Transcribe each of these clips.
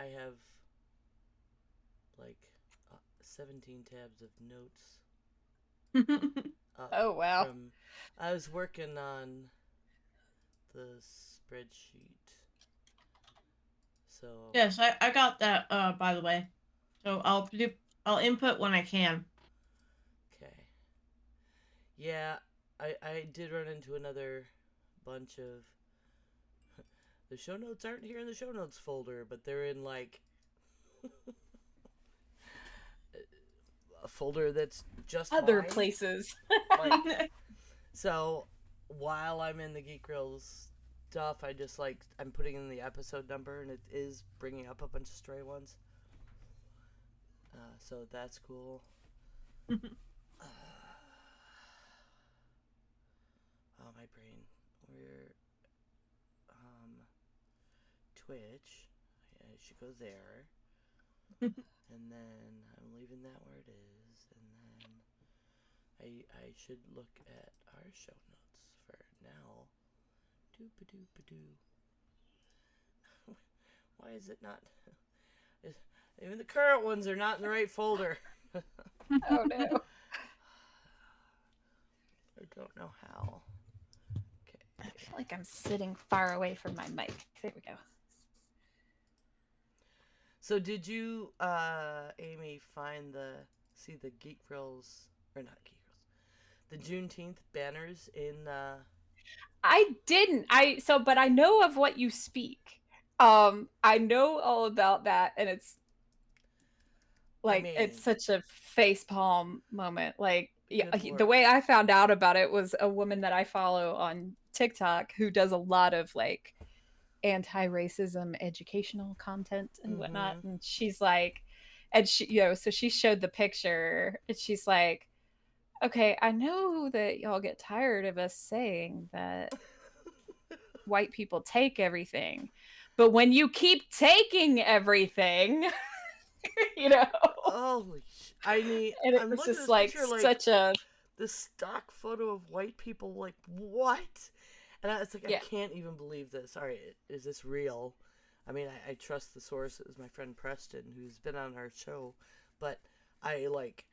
have like 17 tabs of notes up Oh wow. from. I was working on the spreadsheet, so Yes, I got that. By the way, so I'll input when I can. okay. Yeah, I did run into another bunch of. The show notes aren't here in the show notes folder, but they're in like a folder that's just Other mine. places. Like, so while I'm in the Geek Grills stuff, I just like I'm putting in the episode number, and it is bringing up a bunch of stray ones. So that's cool. Uh, oh, my brain. We're Twitch. I should go there, and then I'm leaving that where it is, and then I should look at our show notes for now. Doop a doop a doo. Why is it not? Even the current ones are not in the right folder. Oh no. I don't know how. Okay. I feel like I'm sitting far away from my mic. There we go. So did you, Amy, find the Geek Grills, or not Geek Grills, the Juneteenth banners in, I didn't. But I know of what you speak. I know all about that, and it's I like it's mean, such a facepalm moment. Like, yeah, good the lord. way I found out about it was a woman that I follow on TikTok who does a lot of like anti-racism educational content and whatnot, Mm-hmm. and she's like, and she, so she showed the picture, and she's like, okay, I know that y'all get tired of us saying that white people take everything, but when you keep taking everything, you know, Holy I mean, and it I'm was looking at just this like picture like such a, the stock photo of white people, like, what? And it's like, I yeah. can't even believe this. All right, is this real? I mean, I trust the sources, my friend Preston, who's been on our show, but I, like,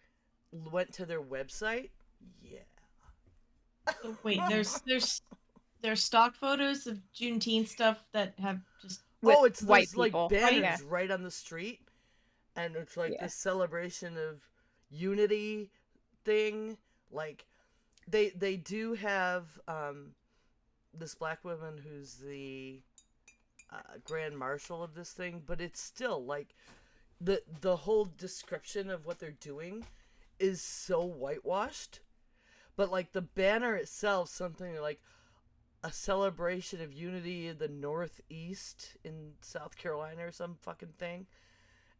went to their website. Yeah. So wait, there's stock photos of Juneteenth stuff that have just Oh, With it's white those, like, people. white. Yeah. banners right on the street, and it's like Yeah. this celebration of unity thing. Like, they do have this black woman who's the grand marshal of this thing, but it's still like the whole description of what they're doing is so whitewashed. But like the banner itself, something like a celebration of unity in the Northeast in South Carolina or some fucking thing.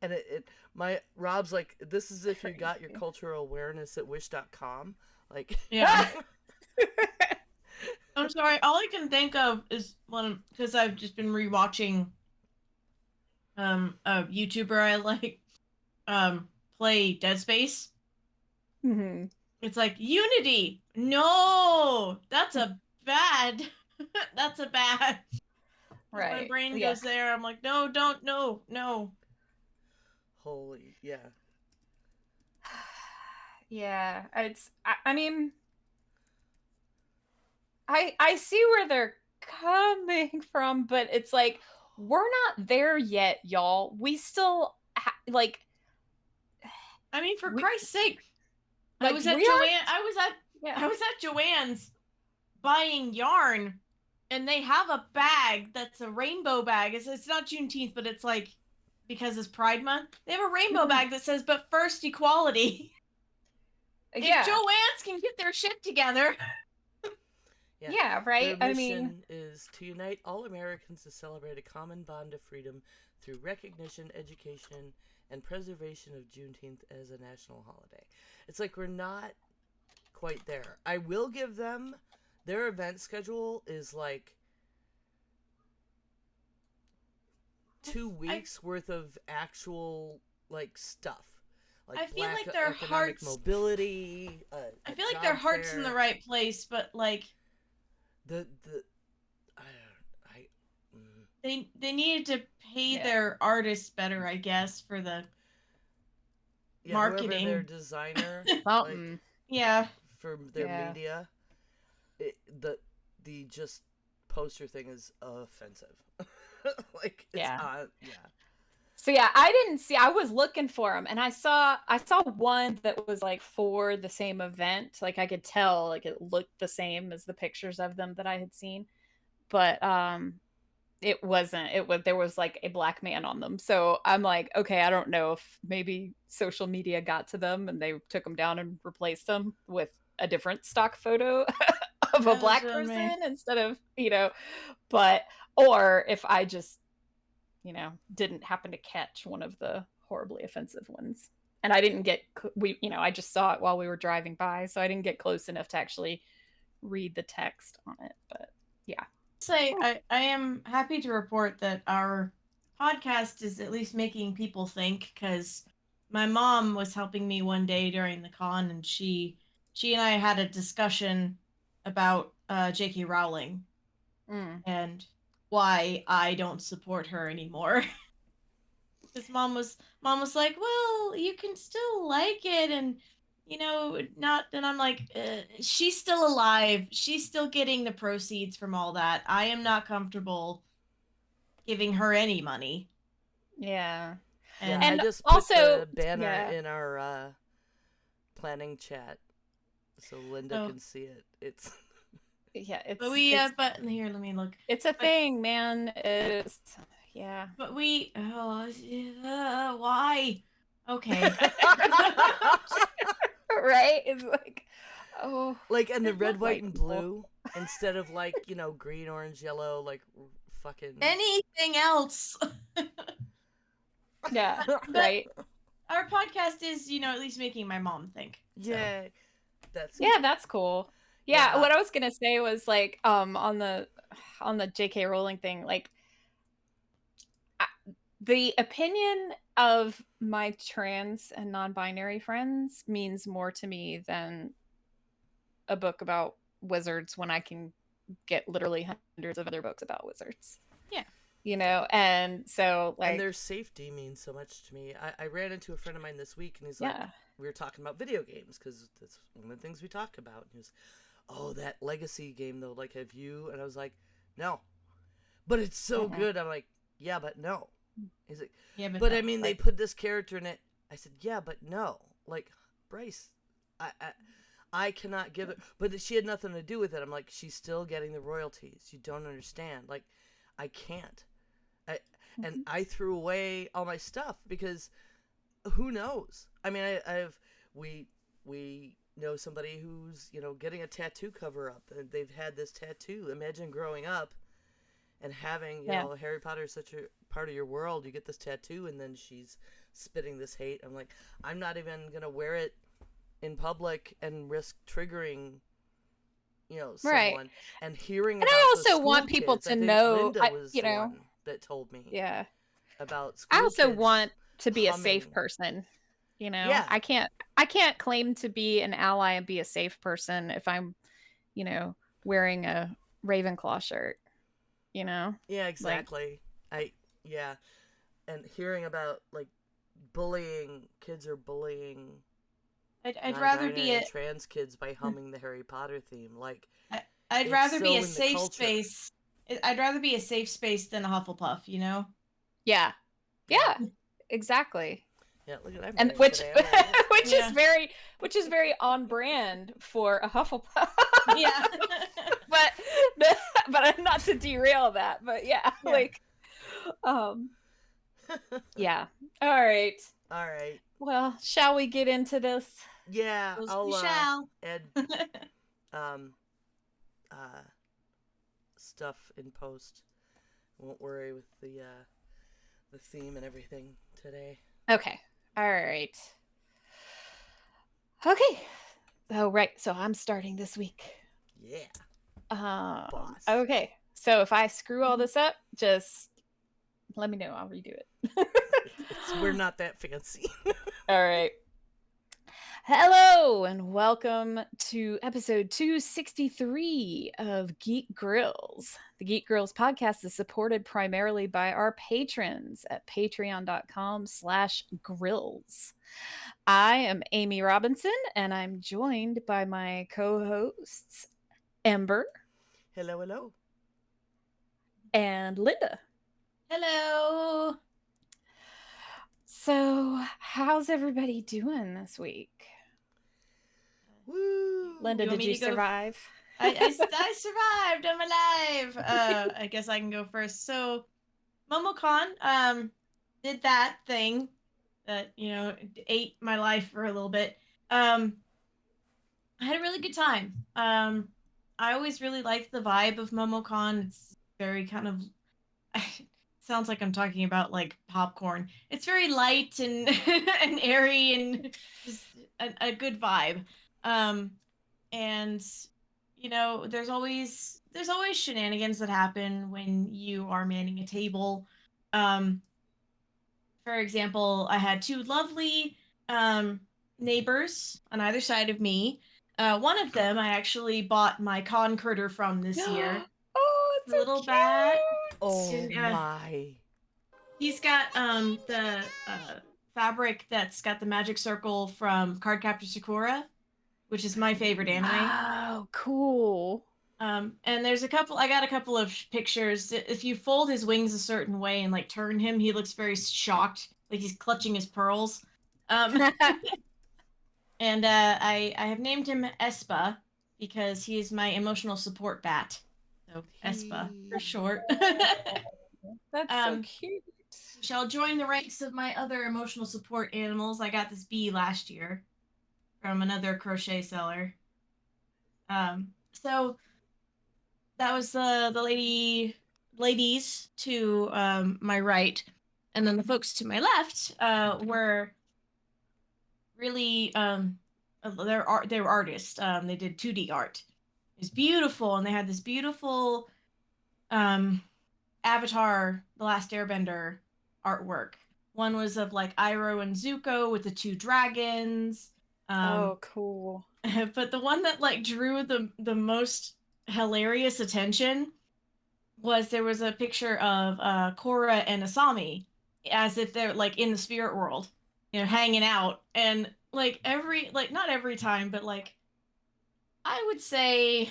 And it my Rob's like, this is if you got your Crazy. cultural awareness at wish.com. Like, Yeah. I'm sorry. All I can think of is one because I've just been rewatching a YouTuber I like play Dead Space. Hmm. It's like Unity. No, that's a bad. That's a bad. Because my Right. brain Yeah. goes there. I'm like, no, don't, no, no. holy, yeah. Yeah. I mean, I see where they're coming from, but it's like we're not there yet, y'all. We still like I mean, for we Christ's sake, I like was at we Joanne. aren't. I Yeah. was at Joanne's buying yarn, and they have a bag that's a rainbow bag. It's not Juneteenth, but it's like because it's Pride Month. They have a rainbow Mhm. bag that says "But first, equality." If Yeah. Joanne's can get their shit together, Yeah. Yeah, right? Their I mean, mission is to unite all Americans to celebrate a common bond of freedom through recognition, education, and preservation of Juneteenth as a national holiday. It's like we're not quite there. I will give them their event schedule is like two I weeks worth of actual like stuff. I Like feel black like their economic hearts. mobility, I a feel like their job heart's in the fair. right place, but like The I I mm. they needed to pay Yeah. their artists better, I guess, for the Yeah, whoever marketing. their designer, like Something. Yeah. for their Yeah. media, the just poster thing is offensive. Like it's Yeah. yeah. So yeah, I was looking for them and I saw one that was like for the same event. Like I could tell like it looked the same as the pictures of them that I had seen. But it wasn't. There was like a black man on them. So I'm like, okay, I don't know if maybe social media got to them and they took them down and replaced them with a different stock photo of a That was black on me. person instead of, but or if I just, didn't happen to catch one of the horribly offensive ones. And I didn't get I just saw it while we were driving by, so I didn't get close enough to actually read the text on it, but yeah. Say I am happy to report that our podcast is at least making people think, because my mom was helping me one day during the con, and she and I had a discussion about J.K. Rowling Mm. and why I don't support her anymore. Because mom was like, well, you can still like it, and not. And I'm like, she's still alive, she's still getting the proceeds from all that. I am not comfortable giving her any money. Yeah. Yeah, And I And just put also, the banner yeah. in our planning chat so Linda Oh. can see it. It's Yeah, but here, let me look. it's a But- thing, man. It's yeah. But why? Okay. Right? It's like, oh, like and the I red, love white, and people. blue instead of like green, orange, yellow, like fucking Anything else? Yeah, But right. our podcast is, at least making my mom think. So. Yeah, that's Yeah, that's cool. Yeah, Yeah. what I was gonna say was like on the J.K. Rowling thing, like the opinion of my trans and non-binary friends means more to me than a book about wizards when I can get literally hundreds of other books about wizards. Yeah. And so like and their safety means so much to me. I ran into a friend of mine this week, and he's like, yeah. we were talking about video games because that's one of the things we talk about. And he was, oh, that Legacy game though, like, have you? And I was like, no, but it's so Mhm. good. I'm like, yeah, but no. He's like, Yeah, but no, I mean, they like, put this character in it. I said, yeah, but no. Like, Bryce, I cannot give it. But she had nothing to do with it. I'm like, she's still getting the royalties. You don't understand. Like, I can't. And I threw away all my stuff because who knows? I mean, we know somebody who's getting a tattoo cover up, and they've had this tattoo. Imagine growing up and having Harry Potter is such a part of your world. You get this tattoo, and then she's spitting this hate. I'm like, I'm not even gonna wear it in public and risk triggering someone. Right. And hearing And about I the also school want people kids, to I think know, Linda was the know, one that told me yeah. about school I also kids want to be a humming. safe person. Yeah. I can't claim to be an ally and be a safe person if I'm, wearing a Ravenclaw shirt. Yeah, exactly. Yeah. And hearing about like bullying, kids are bullying I'd rather be non-binary and trans kids by humming the Harry Potter theme. Like, I'd it's rather be so a in the safe culture. space. I'd rather be a safe space than a Hufflepuff, Yeah. Yeah. Exactly. Yeah, look at I'm And wearing which today. I'm wearing it. which is very on brand for a Hufflepuff. Yeah. but not to derail that, but yeah. Like yeah. All right. All right. Well, shall we get into this? Yeah, we I'll shall. add stuff in post. Won't worry with the theme and everything today. Okay. All right. Okay. Oh, right. So I'm starting this week. Yeah. Boss. Okay. So if I screw all this up, just let me know. I'll redo it. We're not that fancy. All right. Hello and welcome to episode 263 of Geek Grills. The Geek Grills podcast is supported primarily by our patrons at patreon.com/grills. I am Amy Robinson and I'm joined by my co-hosts Ember Hello, hello. and Linda. Hello. So, how's everybody doing this week? Woo! Linda, You want did me you to go? survive? I survived. I'm alive. I guess I can go first. So, MomoCon did that thing that ate my life for a little bit. I had a really good time. I always really liked the vibe of MomoCon. It's very kind of sounds like I'm talking about like popcorn. It's very light and and airy and just a good vibe. And there's always shenanigans that happen when you are manning a table. Um, for example, I had two lovely um, neighbors on either side of me. One of them I actually bought my con critter from this year. Oh, it's The so little cute. bat. Oh And, my. he's got the fabric that's got the magic circle from Cardcaptor Sakura, which is my favorite anime. Oh, cool. And there's I got a couple of pictures. If you fold his wings a certain way and like turn him, he looks very shocked, like he's clutching his pearls. Um, and I have named him Espa because he is my emotional support bat. So Espa for short. That's so um, cute. shall join the ranks of my other emotional support animals. I got this bee last year from another crochet seller. So that was the ladies to my right, and then the folks to my left were really they were artists. They did 2D art. It was beautiful, and they had this beautiful Avatar: The Last Airbender artwork. One was of like Iroh and Zuko with the two dragons. Oh, cool. But the one that like drew the most hilarious attention was there was a picture of Korra and Asami as if they're like in the spirit world, hanging out, and like not every time, but like I would say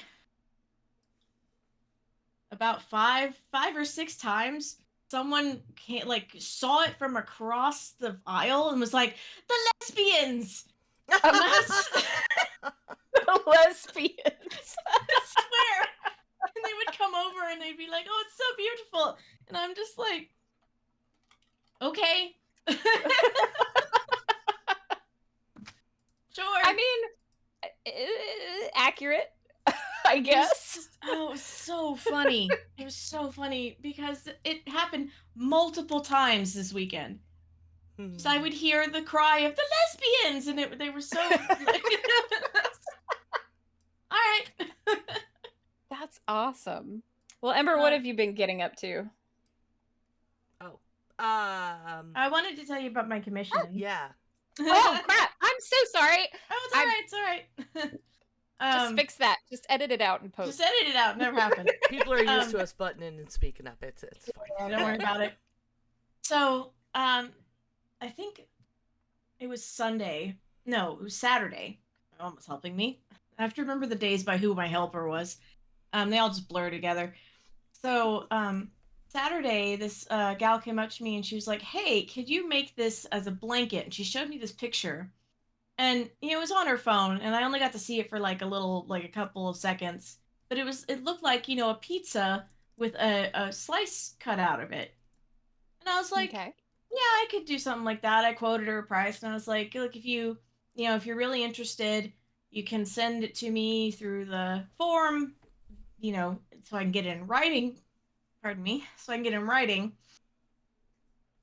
about five or six times someone saw it from across the aisle and was like, the lesbians. And that's Lesbians. I swear. And they would come over and they'd be like, oh, it's so beautiful. And I'm just like, okay. Sure. I mean, accurate, I guess. It was so funny. It was so funny because it happened multiple times this weekend. So I would hear the cry of the lesbians, and they were so. All right. That's awesome. Well, Ember, what have you been getting up to? Oh. I wanted to tell you about my commission. Yeah. Oh, crap. I'm so sorry. Oh, it's all right. It's all right. Just fix that. Just edit it out and post. Just edit it out. Never happened. People are used to us butting in and speaking up. It's fine. Yeah, don't worry about it. So, I think it was Sunday. No, it was Saturday. My mom was helping me. I have to remember the days by who my helper was. They all just blur together. So, Saturday, this gal came up to me and she was like, hey, could you make this as a blanket? And she showed me this picture. And, it was on her phone, and I only got to see it for like a couple of seconds. But it looked like, a pizza with a slice cut out of it. And I was like, okay. Yeah, I could do something like that. I quoted her a price, and I was like, look, if if you're really interested, you can send it to me through the form, so I can get it in writing. Pardon me. So I can get it in writing.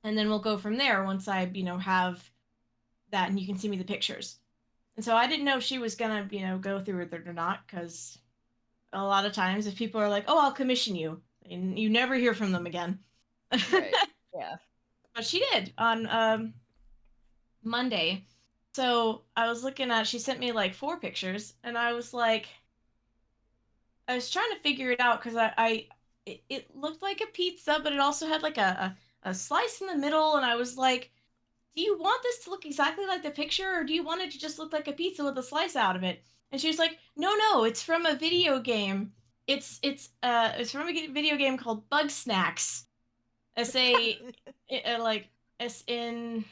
And then we'll go from there once I, have that and you can see me the pictures. And so I didn't know if she was going to, go through with it or not, because a lot of times if people are like, oh, I'll commission you, and you never hear from them again. Right. Yeah. But she did on Monday. So I was looking at, she sent me like 4 pictures, and I was like, I was trying to figure it out because it looked like a pizza, but it also had like a slice in the middle, and I was like, do you want this to look exactly like the picture, or do you want it to just look like a pizza with a slice out of it? And she was like, no, it's from a video game. It's from a video game called Bug Snacks. Like SNAX,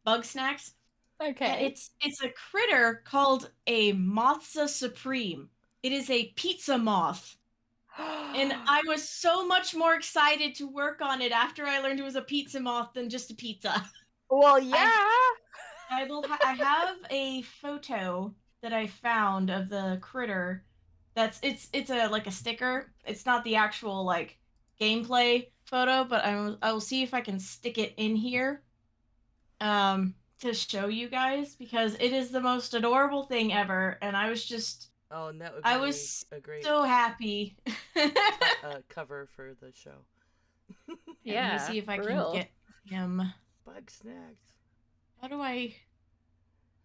Bug Snacks. And Okay. it's a critter called a Mothza Supreme. It is a pizza moth. And I was so much more excited to work on it after I learned it was a pizza moth than just a pizza. Well, I yeah. I have a photo that I found of the critter. It's a like a sticker. It's not the actual like gameplay photo, but I will see if I can stick it in here to show you guys because it is the most adorable thing ever, and Oh, and that would I be was a great so happy. cover for the show. Yeah, let me Yeah, see if I for can real. get him. Bug snacks. How do I?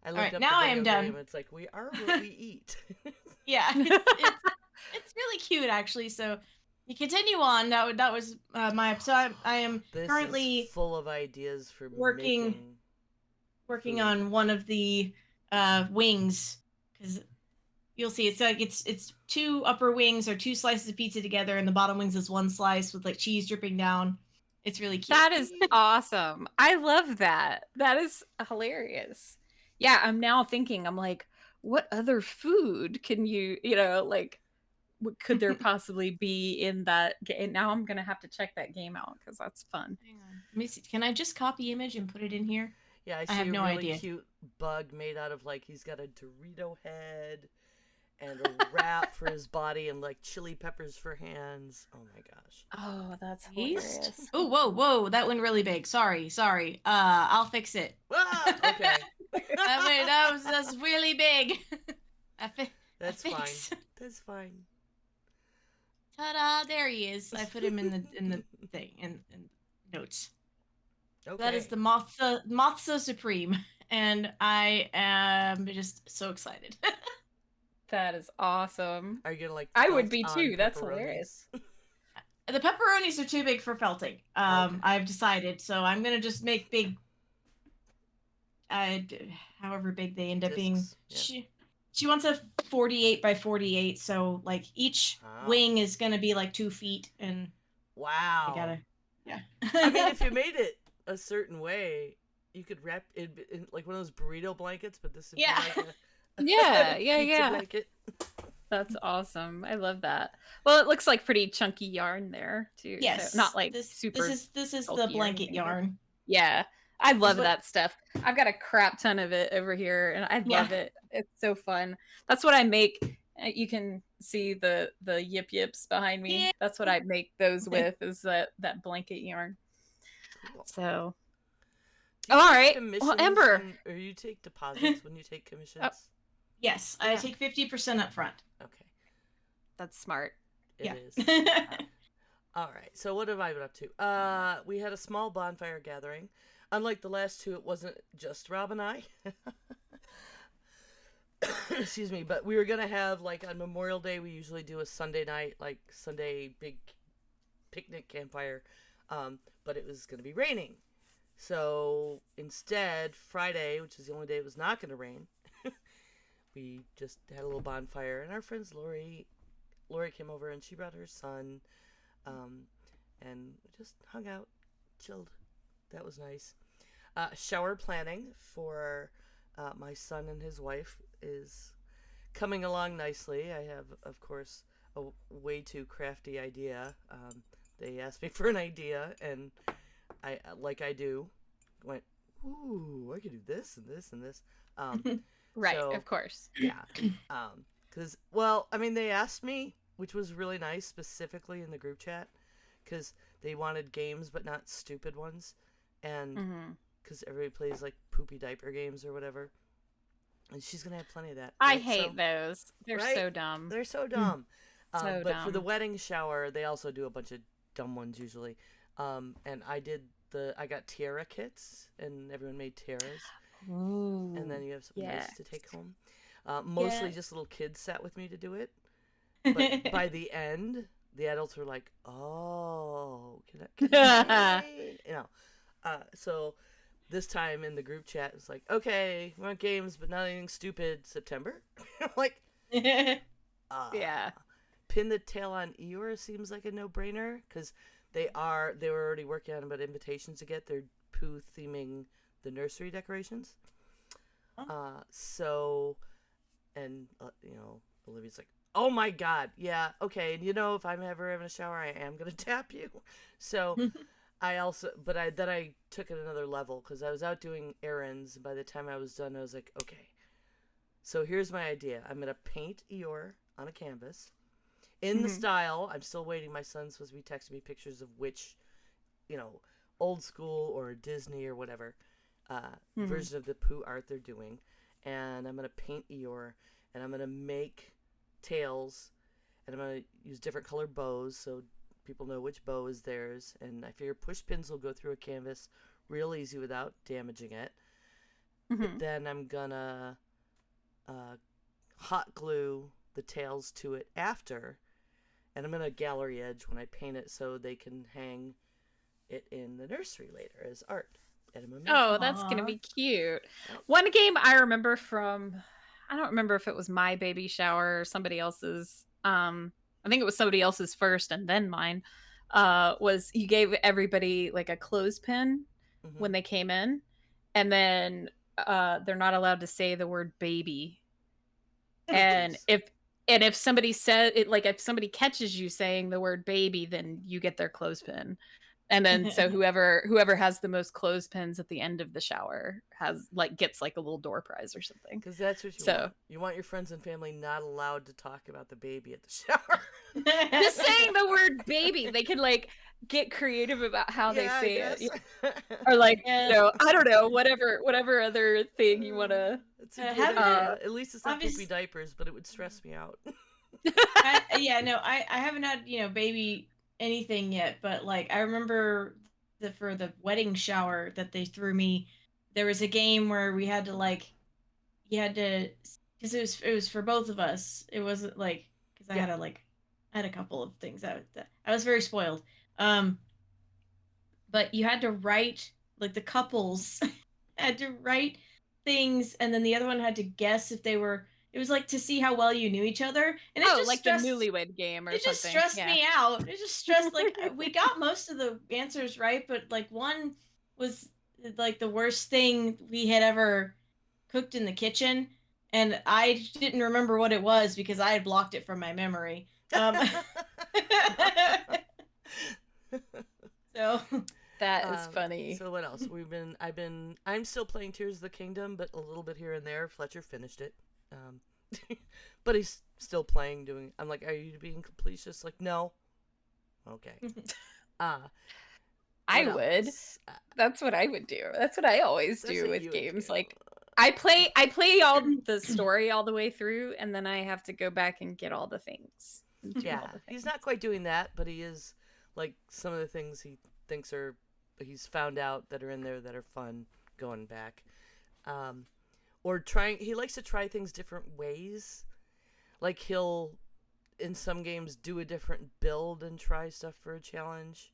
I All looked right, up now the I am video done. game. It's like we are what we eat. Yeah, it's really cute actually. So you continue on. That was my. So I am This currently is full of ideas for working making working food. on one of the wings because you'll see it's 2 upper wings or 2 slices of pizza together, and the bottom wings is 1 slice with like cheese dripping down. It's really cute. That is awesome. I love that. That is hilarious. Yeah, I'm now thinking, I'm like, what other food can like, what could there possibly be in that game? Now I'm going to have to check that game out because that's fun. Hang on. Let me see. Can I just copy image and put it in here? Yeah, I I see have a no really idea. cute bug made out of like he's got a Dorito head and a wrap for his body and like chili peppers for hands. Oh my gosh. Oh, that's Yeast. hilarious. Oh, whoa, that went really big. Sorry. I'll fix it. Ah, okay. That's really big. That's I fine. fix. That's fine. Ta-da! There he is. I put him in the thing in notes. Okay. That is the Mothza Supreme, and I am just so excited. That is awesome. Are you gonna like? I would felt be on too. That's pepperonis? hilarious. The pepperonis are too big for felting. Okay. I've decided, so I'm gonna just make big, however big they end up being. Discs, yeah. She wants a 48 by 48, so like each Oh. wing is gonna be like 2 feet, and Wow. I gotta, yeah. I mean, if you made it a certain way, you could wrap it in like one of those burrito blankets, but this would Yeah. be like a Yeah, pizza yeah. blanket. That's awesome. I love that. Well, it looks like pretty chunky yarn there too. Yes, So not like this super this is the bulky or blanket anything, but yarn. yeah. I love what- that stuff. I've got a crap ton of it over here and I Yeah. love it. It's so fun. That's what I make. You can see the yip yips behind me. Yeah. That's what I make those with is that blanket yarn. Cool. So Do you all take right. commissions Well, Ember. or you take deposits when you take commissions? Yes, I Yeah. take 50% up front. Okay, That's smart. it Yeah. is. All right. So what have I been up to? We had a small bonfire gathering. Unlike the last two, it wasn't just Rob and I. Excuse me, but we were gonna have like on Memorial Day. We usually do a Sunday night, like Sunday big picnic campfire, but it was gonna be raining. So instead, Friday, which is the only day it was not gonna rain, we just had a little bonfire, and our friends Lori came over and she brought her son, and we just hung out, chilled. That was nice. Shower planning for my son and his wife is coming along nicely. I have, of course, a way too crafty idea. They asked me for an idea, and I, like I do, went, ooh, I could do this and this and this. Right, So, of course. yeah. Because, well, I mean, they asked me, which was really nice, specifically in the group chat, because they wanted games, but not stupid ones. And because everybody plays, like, poopy diaper games or whatever. And she's going to have plenty of that. I right? hate So, those. They're right? so dumb. They're so dumb. So but for the dumb. wedding shower, they also do a bunch of dumb ones usually. And I did I got tiara kits, and everyone made tiaras, Ooh, and then you have something yeah. nice to take home. Mostly Yeah. just little kids sat with me to do it, but by the end, the adults were like, "Oh, can I join?" So this time in the group chat, it's like, "Okay, we want games, but not anything stupid." September, I'm like, uh, Yeah. pin the tail on Eeyore seems like a no-brainer because they were already working on about invitations to get their poo theming the nursery decorations. So and Olivia's like, "Oh my god, yeah, okay." And if I'm ever having a shower, I am gonna tap you. So I took it another level because I was out doing errands. And by the time I was done, I was like, okay. So here's my idea. I'm gonna paint Eeyore on a canvas in the Mhm. style. I'm still waiting. My son's supposed to be texting me pictures of which, you know, old school or Disney or whatever Mhm. version of the poo art they're doing. And I'm gonna paint Eeyore, and I'm gonna make tails, and I'm gonna use different colored bows so people know which bow is theirs. And I figure push pins will go through a canvas real easy without damaging it. Mhm. Then I'm gonna uh, hot glue the tails to it after, and I'm gonna gallery edge when I paint it so they can hang it in the nursery later as art at a memento. Oh, that's gonna Aw. be cute. Right? One game I remember from, I don't remember if it was my baby shower or somebody else's. I think it was somebody else's first and then mine. Was you gave everybody like a clothespin Mm-hmm. when they came in, and then they're not allowed to say the word baby. Oh, And jeez. if somebody said it, like if somebody catches you saying the word baby, then you get their clothespin. And then so whoever has the most clothespins at the end of the shower has like gets like a little door prize or something. Because that's what you So want. You want your friends and family not allowed to talk about the baby at the shower. just saying the word baby, they can like get creative about how they Yeah, I say guess. it. Or like, Yeah. I don't know, whatever other thing you wanna It's a good Haven't idea. At least it's not poopy obvious diapers, but it would stress me out. yeah, no, I haven't had, baby anything yet, but like I remember for the wedding shower that they threw me, there was a game where we had to like you had to because it was for both of us. It wasn't like because Yeah. I had a couple of things that I was very spoiled. Um, but you had to write like the couples had to write things, and then the other one had to guess if they were. It was like to see how well you knew each other, and Oh, like the newlywed game or it just something. stressed Yeah. me out. It just stressed like we got most of the answers right, but like one was like the worst thing we had ever cooked in the kitchen, and I didn't remember what it was because I had blocked it from my memory. So That is funny. So what else? I'm still playing Tears of the Kingdom, but a little bit here and there. Fletcher finished it. Um, but he's still playing, I'm like, are you being completist? Like, no. Okay. Uh, I what would. else? That's what I would do. That's what I always That's do what with you would games. do. Like I play all the story all the way through, and then I have to go back and get all the things. And do Yeah, all the he's things. not quite doing that, but he is like some of the things he thinks he's found out that are in there that are fun going back. Um, or trying. He likes to try things different ways. Like he'll in some games do a different build and try stuff for a challenge.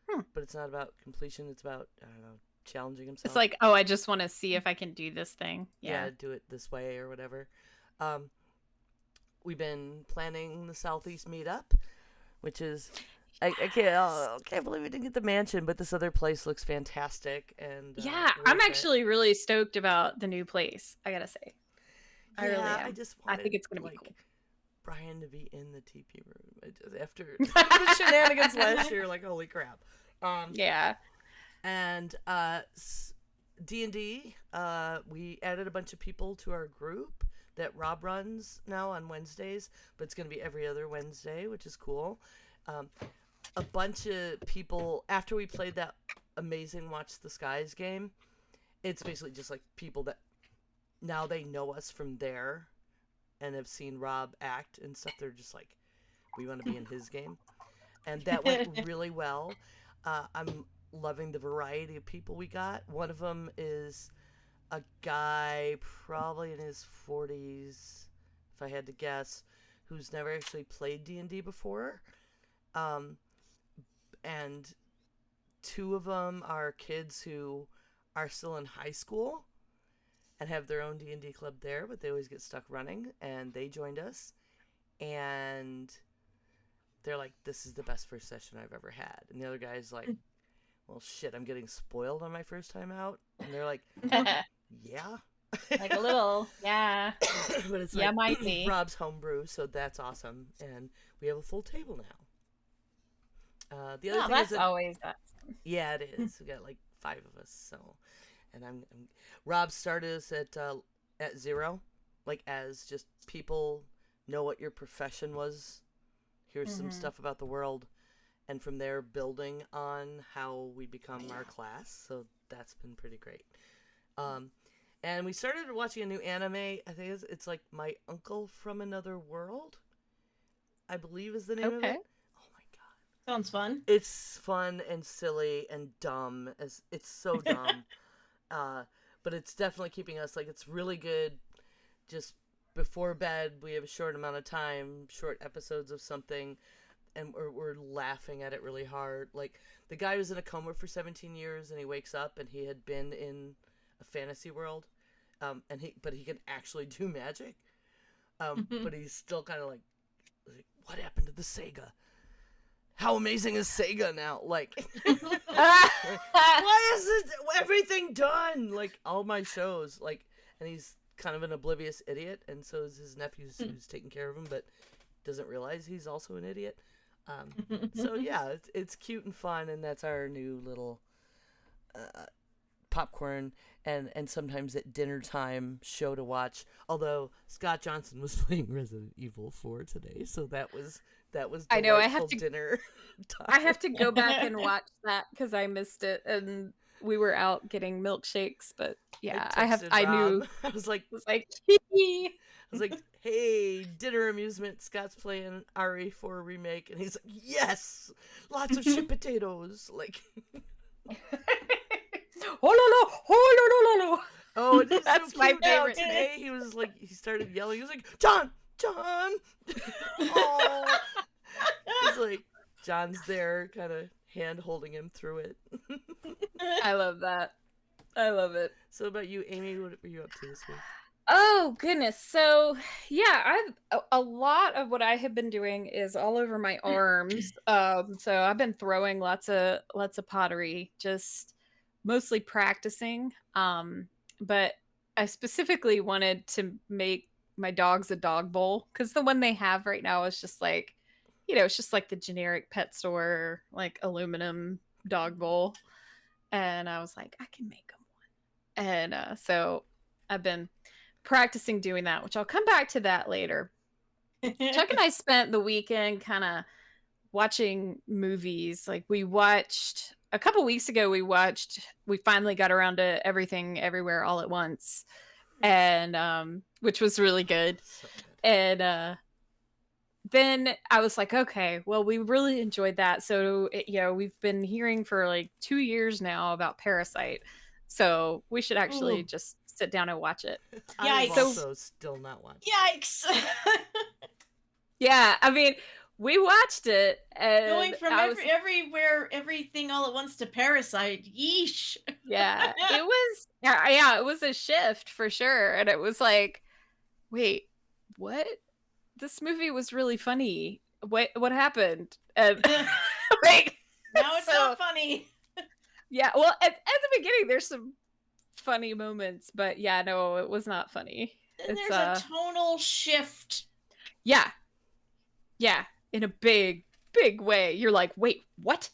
Hmm. But it's not about completion. It's about I don't know challenging himself. It's like, oh, I just want to see if I can do this thing. Yeah, Yeah. do it this way or whatever. Um, we've been planning the Southeast meetup, which is I can't believe we didn't get the mansion, but this other place looks fantastic and Yeah, I'm worth it. actually really stoked about the new place, I gotta say. I really Yeah, I am. just I wanted think it's gonna be like cool. Brian to be in the TP room. After the shenanigans last year, like holy crap. Yeah. And D&D, we added a bunch of people to our group that Rob runs now on Wednesdays, but it's going to be every other Wednesday, which is cool. A bunch of people, after we played that amazing Watch the Skies game, it's basically just like people that now they know us from there and have seen Rob act and stuff. They're just like, we want to be in his game. And that went really well. I'm loving the variety of people we got. One of them is a guy probably in his 40s, if I had to guess, who's never actually played D&D before. Um, and two of them are kids who are still in high school and have their own D&D club there, but they always get stuck running, and they joined us. And they're like, this is the best first session I've ever had. And the other guy's like, well, shit, I'm getting spoiled on my first time out. And they're like, yeah. Like a little, yeah. But it's Yeah, like might be. Rob's homebrew, so that's awesome. And we have a full table now. The other Oh, thing that's is that, always awesome. yeah, it is. We got like 5 of us, so. And I'm Rob started us at 0, like as just people know what your profession was. Here's some stuff about the world, and from there building on how we become our class. So that's been pretty great. And we started watching a new anime. I think it's like My Uncle from Another World, I believe is the name of it. Oh my god. Sounds fun. It's fun and silly and dumb. It's so dumb. But it's definitely keeping us, like, it's really good. Just before bed, we have a short amount of time, short episodes of something, and we're laughing at it really hard. Like, the guy was in a coma for 17 years, and he wakes up, and he had been in a fantasy world, but he can actually do magic. But he's still kind of like, what happened to the Sega? How amazing is Sega now? Like, why is it everything done? Like, all my shows, like, and he's kind of an oblivious idiot, and so is his nephew who's taking care of him, but doesn't realize he's also an idiot. So yeah, it's cute and fun, and that's our new little popcorn and sometimes at dinner time show to watch. Although Scott Johnson was playing Resident Evil 4 today, so that was I know, I have delightful to- dinner time. I have to go back and watch that because I missed it, and we were out getting milkshakes. But yeah, texted I knew. Rob. I was like, hey, dinner amusement. Scott's playing RE4 remake, and he's like, yes, lots of shit potatoes. Like, oh, it is That's so my cute now. favorite. Today he was like, he started yelling. He was like, John. Oh, he's like, John's there, kind of hand holding him through it. I love that. I love it. So about you, Amy, what were you up to this week? Oh goodness. So yeah, a lot of what I have been doing is all over my arms. So I've been throwing lots of pottery, just mostly practicing. But I specifically wanted to make my dogs a dog bowl because the one they have right now is just like, it's just like the generic pet store, like aluminum dog bowl. And I was like, I can make them one. And so I've been practicing doing that, which I'll come back to that later. Chuck and I spent the weekend kind of watching movies. Like we watched a couple weeks ago, we finally got around to Everything Everywhere All at Once, and which was really good. So good. And then I was like, okay, well, we really enjoyed that. So, we've been hearing for like 2 years now about Parasite. So we should actually just sit down and watch it. I've Yikes. also still not watched. Yikes! Yeah, I mean, we watched it, and Going from I was, everywhere, everything all at once to Parasite. Yeesh. yeah, it was a shift for sure. And it was like, wait, what? This movie was really funny. What happened? And like, Now it's so- not funny. yeah, well, at the beginning, there's some funny moments, but yeah, no, it was not funny. And It's, there's a tonal shift. Yeah, in a big way. You're like, wait, what?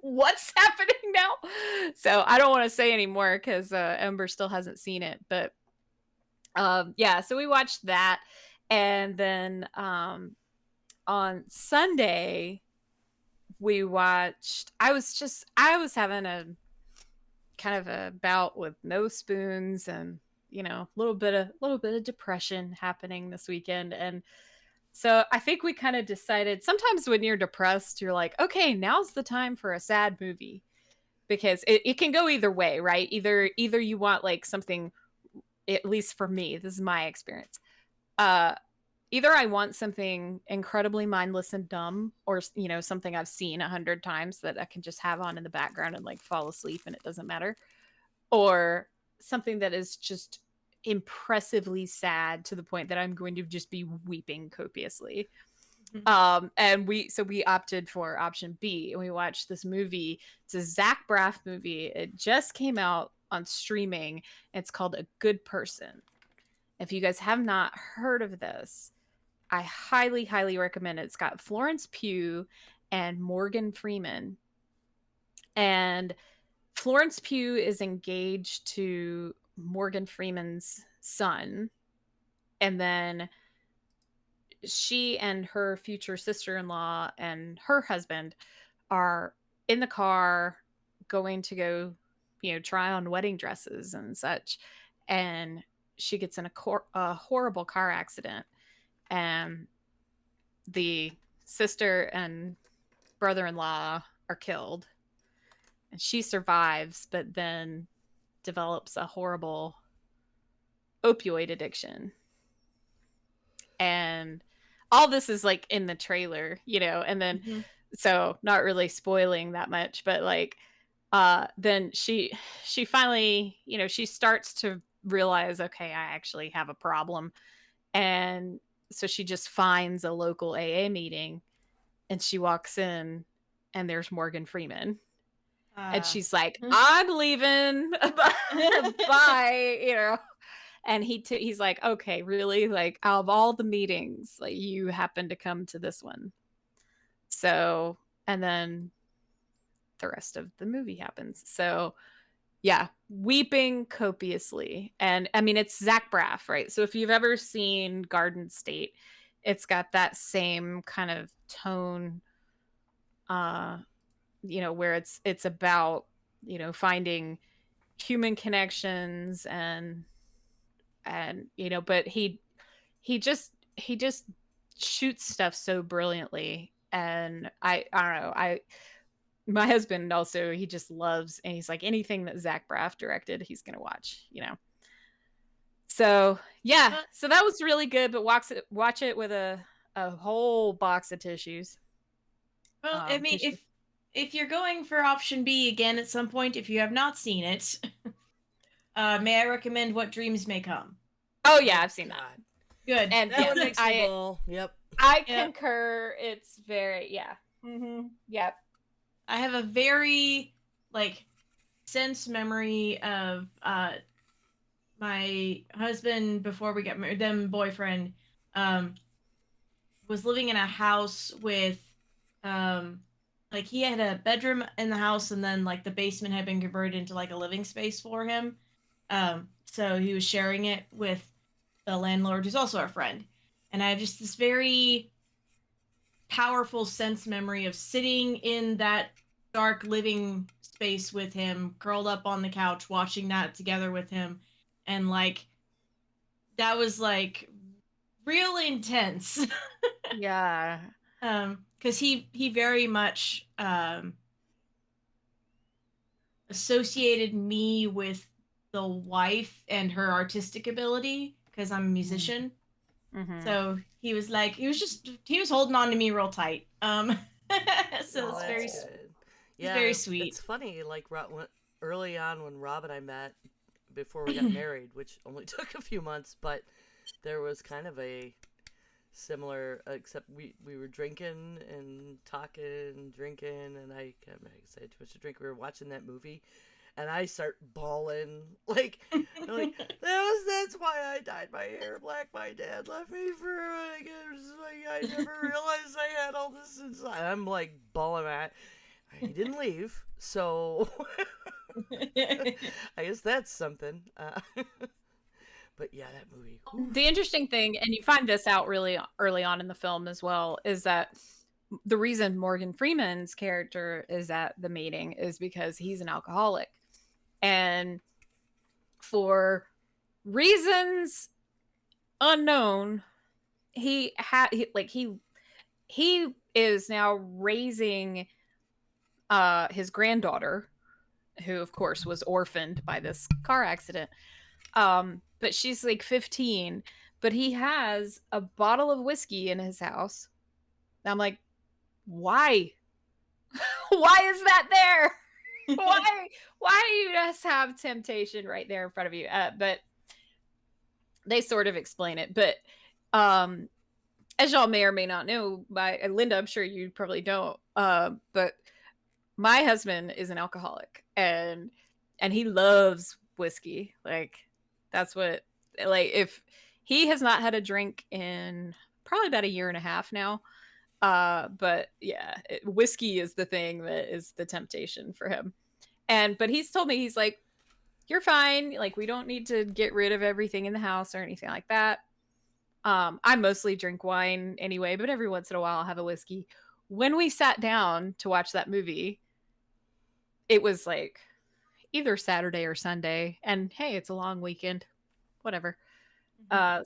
What's happening now? So I don't want to say anymore because Ember still hasn't seen it. But yeah, so we watched that, and then on Sunday we watched. I was having a kind of a bout with no spoons, and a little bit of depression happening this weekend, and So I think we kind of decided sometimes when you're depressed, you're like, okay, now's the time for a sad movie because it can go either way, right? Either you want like something, at least for me, this is my experience. Uh, Either I want something incredibly mindless and dumb, or something I've seen 100 times that I can just have on in the background and like fall asleep and it doesn't matter, or something that is just impressively sad to the point that I'm going to just be weeping copiously. And we opted for option B, and we watched this movie. It's a Zach Braff movie. It just came out on streaming. It's called A Good Person. If you guys have not heard of this, I highly, highly recommend it. It's got Florence Pugh and Morgan Freeman. And Florence Pugh is engaged to Morgan Freeman's son. And then she and her future sister-in-law and her husband are in the car going to go, try on wedding dresses and such. And she gets in a horrible car accident. And the sister and brother-in-law are killed. And she survives, but then develops a horrible opioid addiction. And all this is like in the trailer, and then so not really spoiling that much, but like then she finally, she starts to realize, okay, I actually have a problem. And so she just finds a local AA meeting and she walks in and there's Morgan Freeman. And she's like, I'm leaving. Bye. And he's like, okay, really? Like, out of all the meetings, like, you happen to come to this one. So, and then the rest of the movie happens. So, yeah, weeping copiously. And I mean, it's Zach Braff, right? So if you've ever seen Garden State, it's got that same kind of tone, where it's about, finding human connections and but he just shoots stuff so brilliantly. And I don't know, my husband also, he just loves, and he's like, anything that Zach Braff directed, he's gonna watch, so yeah. So that was really good, but watch it with a whole box of tissues. Well, I mean, if you're going for option B again at some point, if you have not seen it, may I recommend What Dreams May Come? Oh yeah, I've seen that. Good. And that one makes me ball. Yep. I concur. It's very Yep. I have a very sense memory of my husband before we got married, then boyfriend, was living in a house with he had a bedroom in the house, and then the basement had been converted into a living space for him. So he was sharing it with the landlord, who's also our friend. And I have just this very powerful sense memory of sitting in that dark living space with him, curled up on the couch, watching that together with him. And that was real intense. Yeah. Because he very much associated me with the wife and her artistic ability, because I'm a musician. Mm-hmm. So he was holding on to me real tight. So it's very good. Yeah, very sweet. It's funny, early on when Rob and I met, before we got married, which only took a few months, but there was kind of a similar, except we were drinking and talking and drinking, and I can't say too much to drink. We were watching that movie, and I start bawling, that's why I dyed my hair black. My dad left me for I never realized I had all this inside. I'm bawling at. He didn't leave, so I guess that's something. But yeah, that movie. The interesting thing, and you find this out really early on in the film as well, is that the reason Morgan Freeman's character is at the meeting is because he's an alcoholic. And for reasons unknown, he is now raising his granddaughter, who of course was orphaned by this car accident. But she's like 15, but he has a bottle of whiskey in his house. And I'm like, why? Why is that there? Why do you just have temptation right there in front of you? But they sort of explain it. But as y'all may or may not know, Linda, I'm sure you probably don't, but my husband is an alcoholic, and he loves whiskey. Like, that's what, like, if he has not had a drink in probably about a year and a half now. But yeah, whiskey is the thing that is the temptation for him. But he's told me, he's like, you're fine. Like, we don't need to get rid of everything in the house or anything like that. I mostly drink wine anyway, but every once in a while I'll have a whiskey. When we sat down to watch that movie, it was like either Saturday or Sunday, and hey, it's a long weekend, whatever.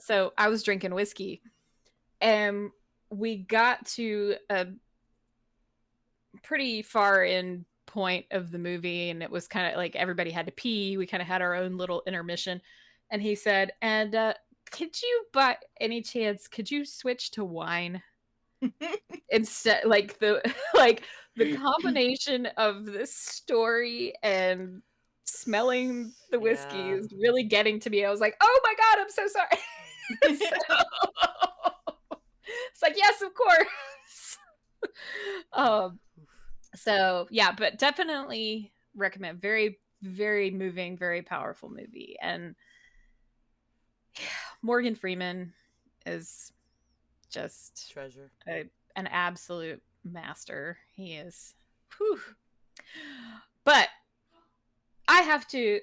So I was drinking whiskey, and we got to a pretty far in point of the movie, and it was kind of like everybody had to pee. We kind of had our own little intermission, and he said, and could you, by any chance, could you switch to wine instead? Like the combination of this story and smelling the whiskey is really getting to me. I was like, oh my God, I'm so sorry. It's like, yes, of course. So yeah, but definitely recommend. Very, very moving, very powerful movie. And Morgan Freeman is just treasure, an absolute master. He is. Whew. But I have to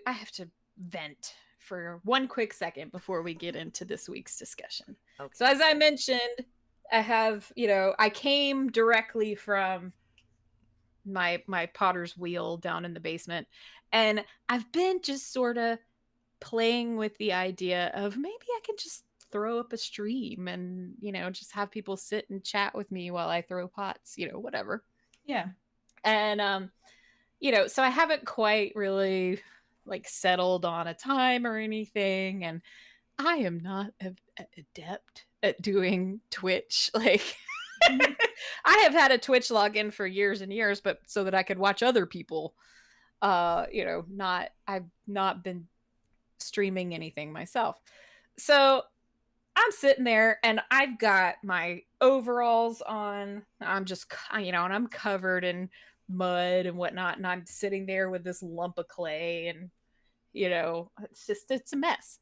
vent for one quick second before we get into this week's discussion. Okay. So as I mentioned, I have, I came directly from my potter's wheel down in the basement, and I've been just sort of playing with the idea of maybe I can just throw up a stream and, just have people sit and chat with me while I throw pots, whatever. Yeah. And, so I haven't quite really like settled on a time or anything. And I am not adept at doing Twitch. Like, I have had a Twitch login for years and years, but so that I could watch other people. I've not been streaming anything myself. So I'm sitting there and I've got my overalls on. I'm just, and I'm covered in mud and whatnot. And I'm sitting there with this lump of clay, and, it's a mess.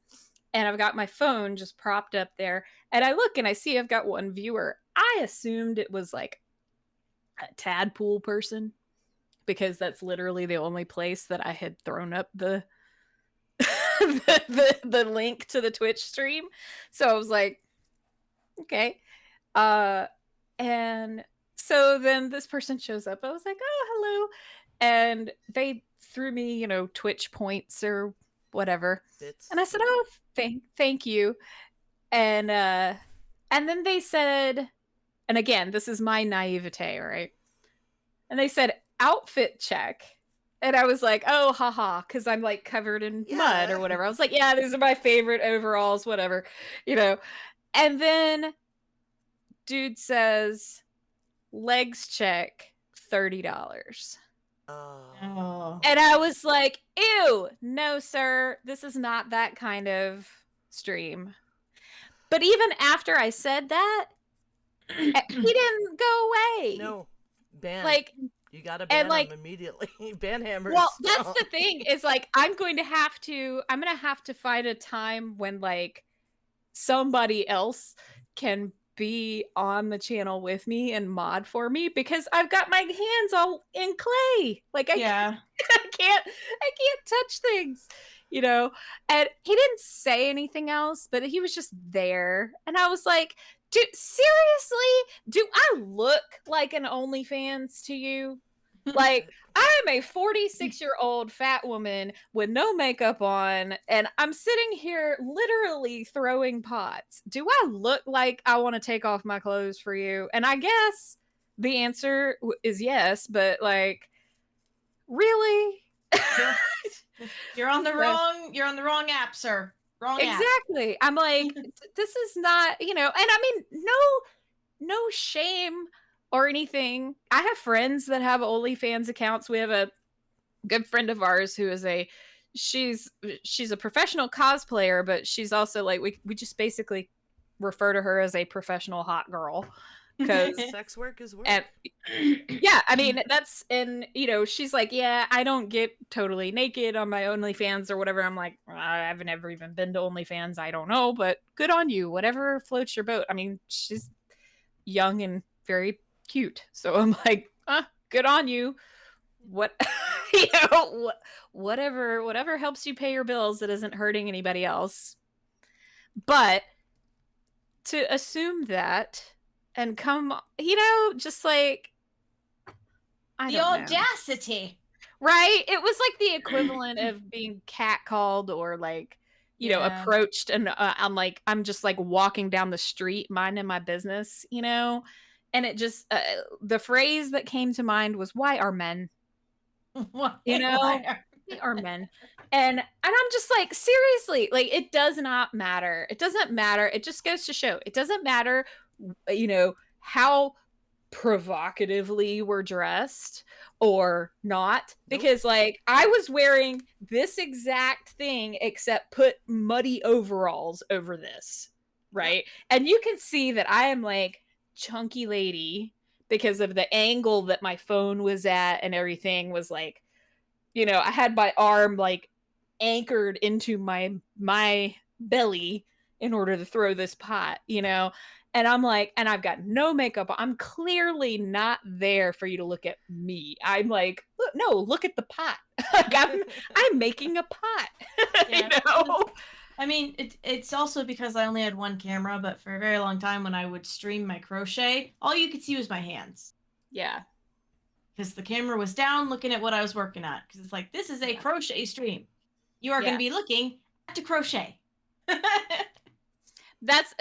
And I've got my phone just propped up there, and I look and I see I've got one viewer. I assumed it was like a tadpole person, because that's literally the only place that I had thrown up the the link to the Twitch stream. So I was like, okay. And so then this person shows up. I was like, oh, hello. And they threw me, Twitch points or whatever. Bits. And I said, oh, thank you. And then they said, and again, this is my naivete, right? And they said, outfit check. And I was like, oh, haha, because I'm like covered in mud or whatever. I was like, yeah, these are my favorite overalls, whatever, And then dude says, legs check, $30. Oh. And I was like, ew, no, sir, this is not that kind of stream. But even after I said that, he didn't go away. No, ban. Like, you gotta ban him immediately. Ban hammers. Well, that's the thing, is like, I'm gonna have to find a time when like somebody else can be on the channel with me and mod for me, because I've got my hands all in clay. Like, I can't touch things, And he didn't say anything else, but he was just there, and I was like, dude, seriously, do I look like an OnlyFans to you? Like, I'm a 46-year-old fat woman with no makeup on, and I'm sitting here literally throwing pots. Do I look like I want to take off my clothes for you? And I guess the answer is yes, but like, really? You're on the wrong app, sir. Wrong app. Exactly. I'm like, this is not, and I mean, no shame or anything. I have friends that have OnlyFans accounts. We have a good friend of ours who is she's a professional cosplayer, but she's also like, we just basically refer to her as a professional hot girl, because Sex work is work. and yeah, I mean, that's, and she's like, yeah, I don't get totally naked on my OnlyFans or whatever. I'm like, I've never even been to OnlyFans, I don't know, but good on you, whatever floats your boat. I mean, she's young and very cute, so I'm like, good on you. What whatever helps you pay your bills that isn't hurting anybody else. But to assume that and come, just like, I The don't know. audacity. Right? It was like the equivalent of being catcalled or like, approached, and I'm just like walking down the street minding my business, and it just the phrase that came to mind was, why are men? Why Are men. And I'm just like, seriously, like, it does not matter. It doesn't matter. It just goes to show, it doesn't matter, how provocatively we're dressed or not, because like, I was wearing this exact thing except put muddy overalls over this, right? And you can see that I am like chunky lady because of the angle that my phone was at, and everything was like, I had my arm like anchored into my belly in order to throw this pot, and I'm like, and I've got no makeup. I'm clearly not there for you to look at me. I'm like, look at the pot. Like, I'm making a pot. Yeah. I mean, it's also because I only had one camera, but for a very long time when I would stream my crochet, all you could see was my hands. Yeah. Because the camera was down looking at what I was working at. Because it's like, this is a crochet stream. You are going to be looking at the crochet. That's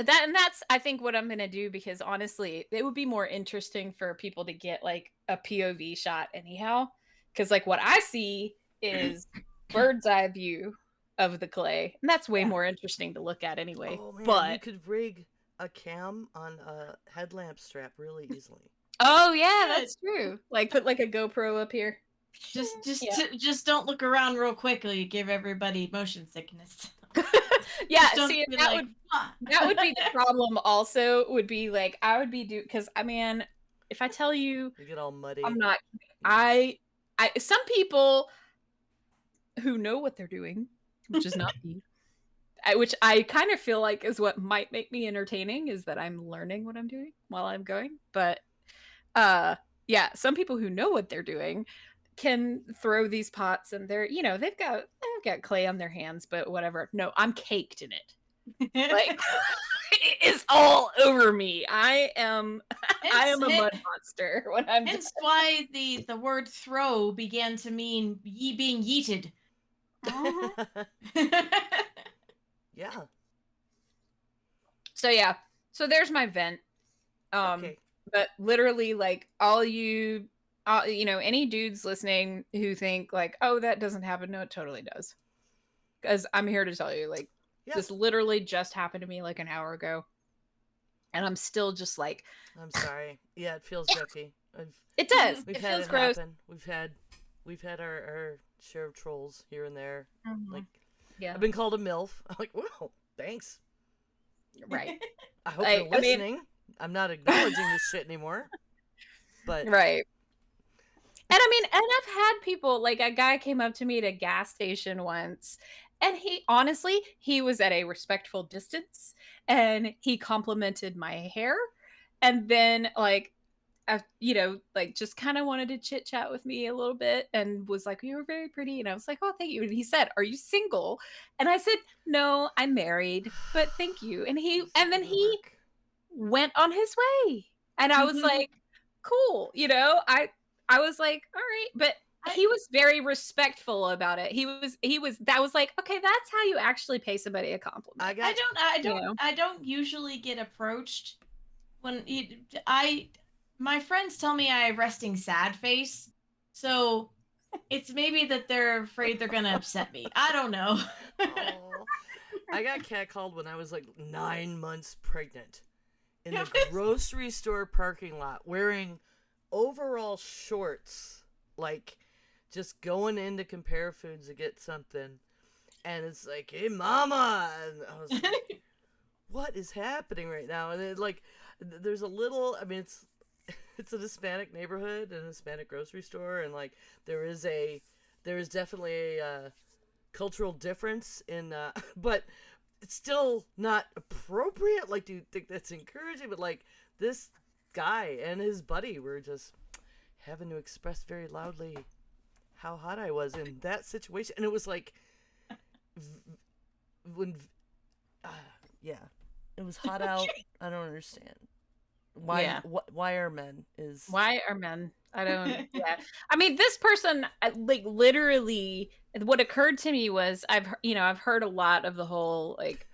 I think what I'm gonna do, because honestly, it would be more interesting for people to get like a POV shot anyhow, because like what I see is bird's eye view of the clay, and that's way more interesting to look at anyway. Oh man, but you could rig a cam on a headlamp strap really easily. Oh yeah, that's true. Like, put like a GoPro up here. Just don't look around real quick, or you give everybody motion sickness. Yeah, see, that would be the problem. Also, would be like, I would be because I mean, if I tell you, get all muddy. I'm not. I some people who know what they're doing, which is not me. Which I kind of feel like is what might make me entertaining, is that I'm learning what I'm doing while I'm going. But yeah, some people who know what they're doing can throw these pots, and they're, they've got clay on their hands, but whatever. No, I'm caked in it. Like, it is all over me. I am a mud monster when I'm hence why the word throw began to mean being yeeted. Yeah. So there's my vent. Okay. But literally, like, all you any dudes listening who think like, oh, that doesn't happen, no, it totally does. Because I'm here to tell you, like, this literally just happened to me like an hour ago, and I'm still just like, I'm sorry. Yeah, it feels yucky. It does. It feels gross. Happen. We've had our share of trolls here and there. Mm-hmm. Like, yeah, I've been called a MILF. I'm like, well, thanks. Right. I hope you're listening. I'm not acknowledging this shit anymore. But right. And I mean, and I've had people, like, a guy came up to me at a gas station once, and he was at a respectful distance, and he complimented my hair, and then like, like, just kind of wanted to chit chat with me a little bit, and was like, you were very pretty, and I was like, oh, thank you. And he said, are you single? And I said, no, I'm married, but thank you. And then he went on his way, and I was like, cool, I was like, all right, but he was very respectful about it. That was like, okay, that's how you actually pay somebody a compliment. I don't usually get approached when my friends tell me I have resting sad face. So it's maybe that they're afraid they're gonna upset me. I don't know. Oh, I got catcalled when I was like 9 months pregnant in the grocery store parking lot wearing overall shorts, like just going in to Compare Foods to get something. And it's like, hey, mama. And I was like, what is happening right now? And it, like, there's a little, I mean, it's a Hispanic neighborhood and a Hispanic grocery store. And like, there is definitely a cultural difference in, but it's still not appropriate. Like, do you think that's encouraging? But like, this guy and his buddy were just having to express very loudly how hot I was in that situation. And it was like, yeah, it was hot out. I don't understand why. Yeah. Why are men is Why are men? I don't. Yeah, I mean, this person, like, literally, what occurred to me was I've heard a lot of the whole like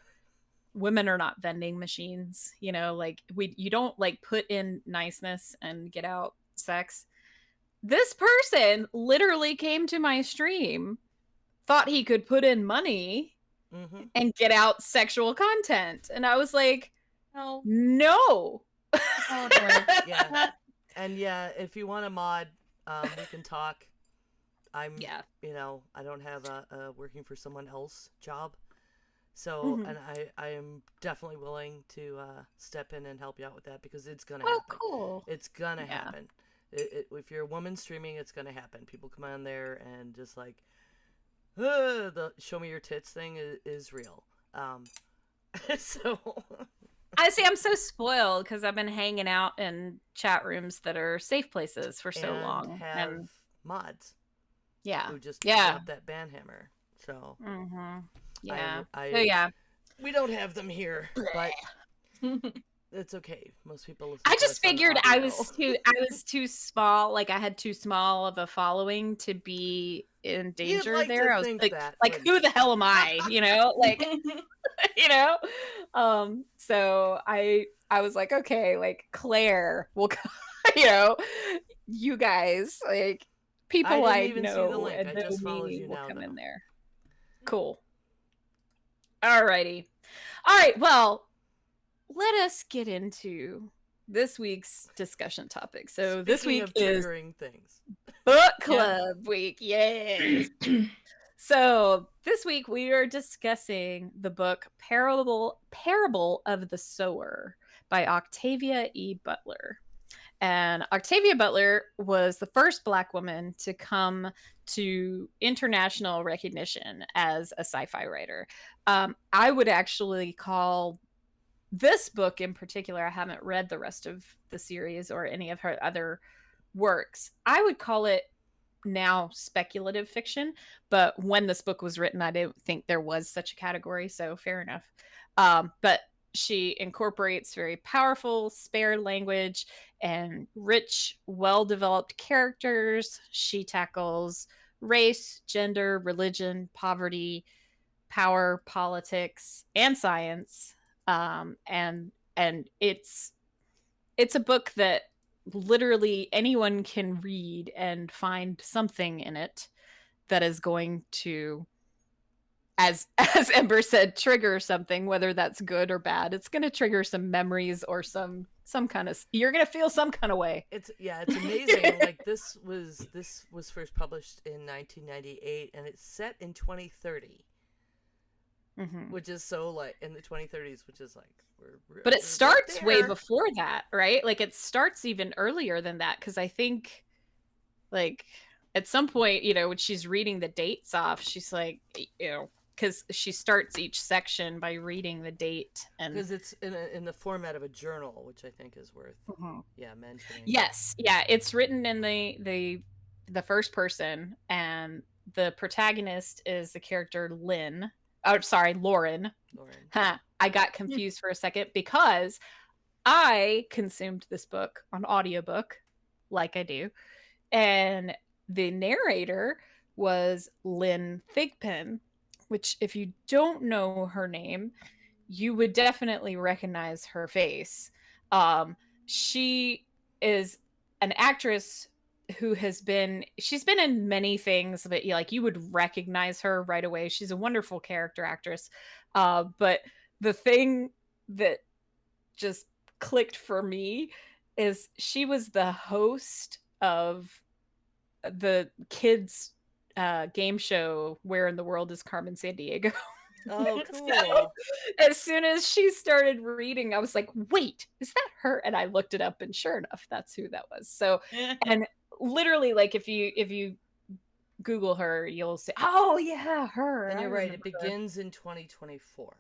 women are not vending machines. Like you don't like put in niceness and get out sex. This person literally came to my stream, thought he could put in money mm-hmm. and get out sexual content. And I was like, no. Yeah. And yeah, if you want a mod, we can talk. I don't have a working for someone else job. So, and I am definitely willing to step in and help you out with that because it's going to happen. Cool. It's going to happen. If you're a woman streaming, it's going to happen. People come on there and just like, the show me your tits thing is real. So I see. I'm so spoiled because I've been hanging out in chat rooms that are safe places for so long. And mods. Yeah. Who just drop that banhammer. So. Mm-hmm. Yeah. Yeah. We don't have them here, but it's okay. Most people listen. I just figured I was too small. Like I had too small of a following to be in danger there. I was like, who the hell am I? Like, So I was like, okay, like Claire will, you guys, like people I know and know me will come in there. Cool. Alrighty. All right. Well, let us get into this week's discussion topic. So this week is things. Book Club week. Yay. So this week we are discussing the book Parable of the Sower by Octavia E. Butler. And Octavia Butler was the first Black woman to come to international recognition as a sci-fi writer. I would actually call this book in particular, I haven't read the rest of the series or any of her other works. I would call it now speculative fiction, but when this book was written, I didn't think there was such a category, so fair enough. But she incorporates very powerful, spare language and rich, well-developed characters. She tackles race, gender, religion, poverty, power, politics, and science. And it's a book that literally anyone can read and find something in it that is going to, as Ember said, trigger something, whether that's good or bad. It's going to trigger some memories or some kind of, you're going to feel some kind of way. It's amazing. Like this was first published in 1998 and it's set in 2030. Which is so like in the 2030s, which is like but it starts way before that, right? Like it starts even earlier than that, because I think like at some point, when she's reading the dates off, she's like, because she starts each section by reading the date, and because it's in the format of a journal, which I think is worth mentioning. Yes, yeah, it's written in the first person, and the protagonist is the character Lauren. I got confused for a second because I consumed this book on audiobook, like I do, And the narrator was Lynn Thigpen, which, if you don't know her name, you would definitely recognize her face. She is an actress who she's been in many things, but like you would recognize her right away. She's a wonderful character actress. But the thing that just clicked for me is she was the host of the kids game show Where in the World is Carmen Sandiego. Oh, So cool. as soon as she started reading, I was like, wait, is that her? And I looked it up, and sure enough, that's who that was. So, and literally, like if you Google her, you'll say, oh yeah, her. And I you're right, it remember her. begins in 2024.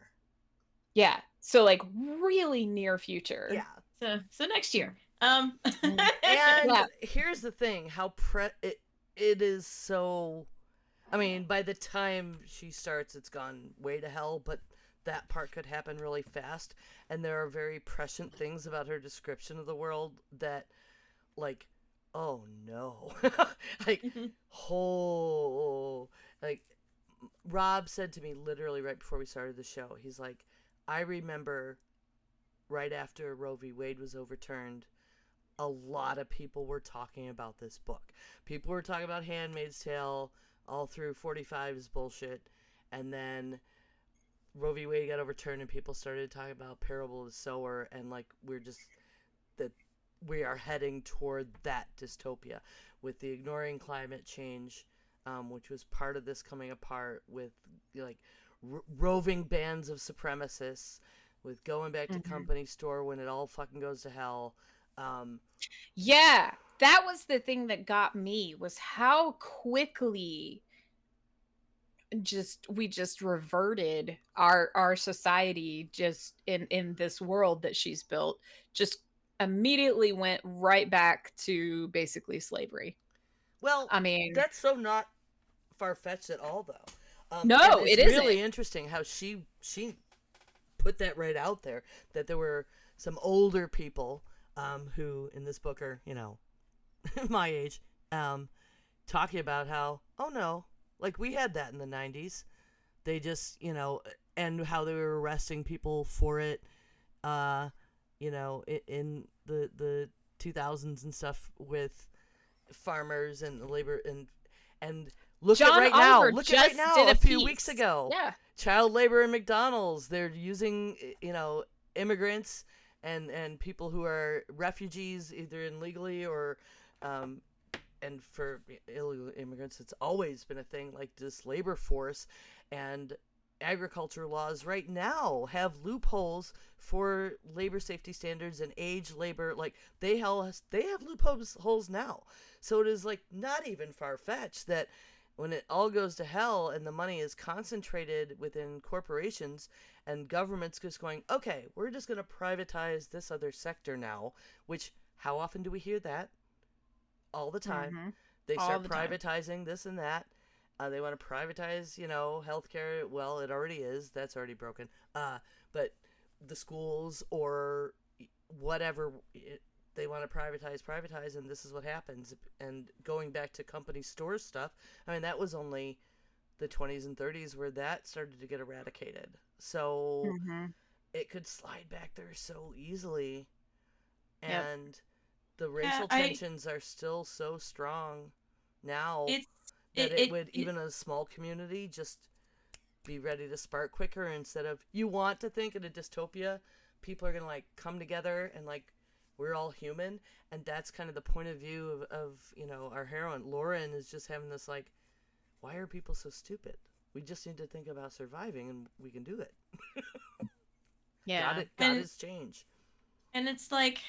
Yeah. So like really near future. Yeah. So next year. Mm. And Yeah. here's the thing, it is so, I mean, by the time she starts, it's gone way to hell, but that part could happen really fast. And there are very prescient things about her description of the world that, like, oh no. Like, oh, like, Rob said to me literally right before we started the show, he's like, I remember right after Roe v. Wade was overturned, a lot of people were talking about this book. People were talking about Handmaid's Tale all through 45's bullshit, and then Roe v. Wade got overturned, and people started talking about Parable of the Sower, and like we are heading toward that dystopia with the ignoring climate change, which was part of this coming apart with like roving bands of supremacists, with going back to company store when it all fucking goes to hell. Yeah, that was the thing that got me, was how quickly we just reverted our society, just in this world that she's built, just immediately went right back to basically slavery. Well, I mean, that's so not far-fetched at all, though. And no, it's it isn't. really interesting how she put that right out there, that there were some older people who in this book are, my age, talking about how, oh no, like we had that in the 90s. They just, and how they were arresting people for it, in the 2000s and stuff with farmers and labor and look John at right Oliver now. Look at just right now. did A few piece. weeks ago, Yeah. child labor in McDonald's. They're using immigrants and people who are refugees, either illegally or and for illegal immigrants, it's always been a thing, like this labor force. And agriculture laws right now have loopholes for labor safety standards and age labor. Like they have loopholes now. So it is like not even far-fetched that when it all goes to hell and the money is concentrated within corporations and governments just going, okay, we're just going to privatize this other sector now, which how often do we hear that? All the time. They start privatizing this and that. They want to privatize, healthcare. Well, it already is. That's already broken. But the schools or whatever, they want to privatize, and this is what happens. And going back to company store stuff, I mean, that was only the 20s and 30s where that started to get eradicated. So it could slide back there so easily. And the racial tensions are still so strong now that it would, even a small community, just be ready to spark quicker. Instead of, you want to think in a dystopia, people are going to like come together and like, we're all human. And that's kind of the point of view of our heroine. Lauren is just having this like, why are people so stupid? We just need to think about surviving and we can do it. Yeah. God is change. And it's like,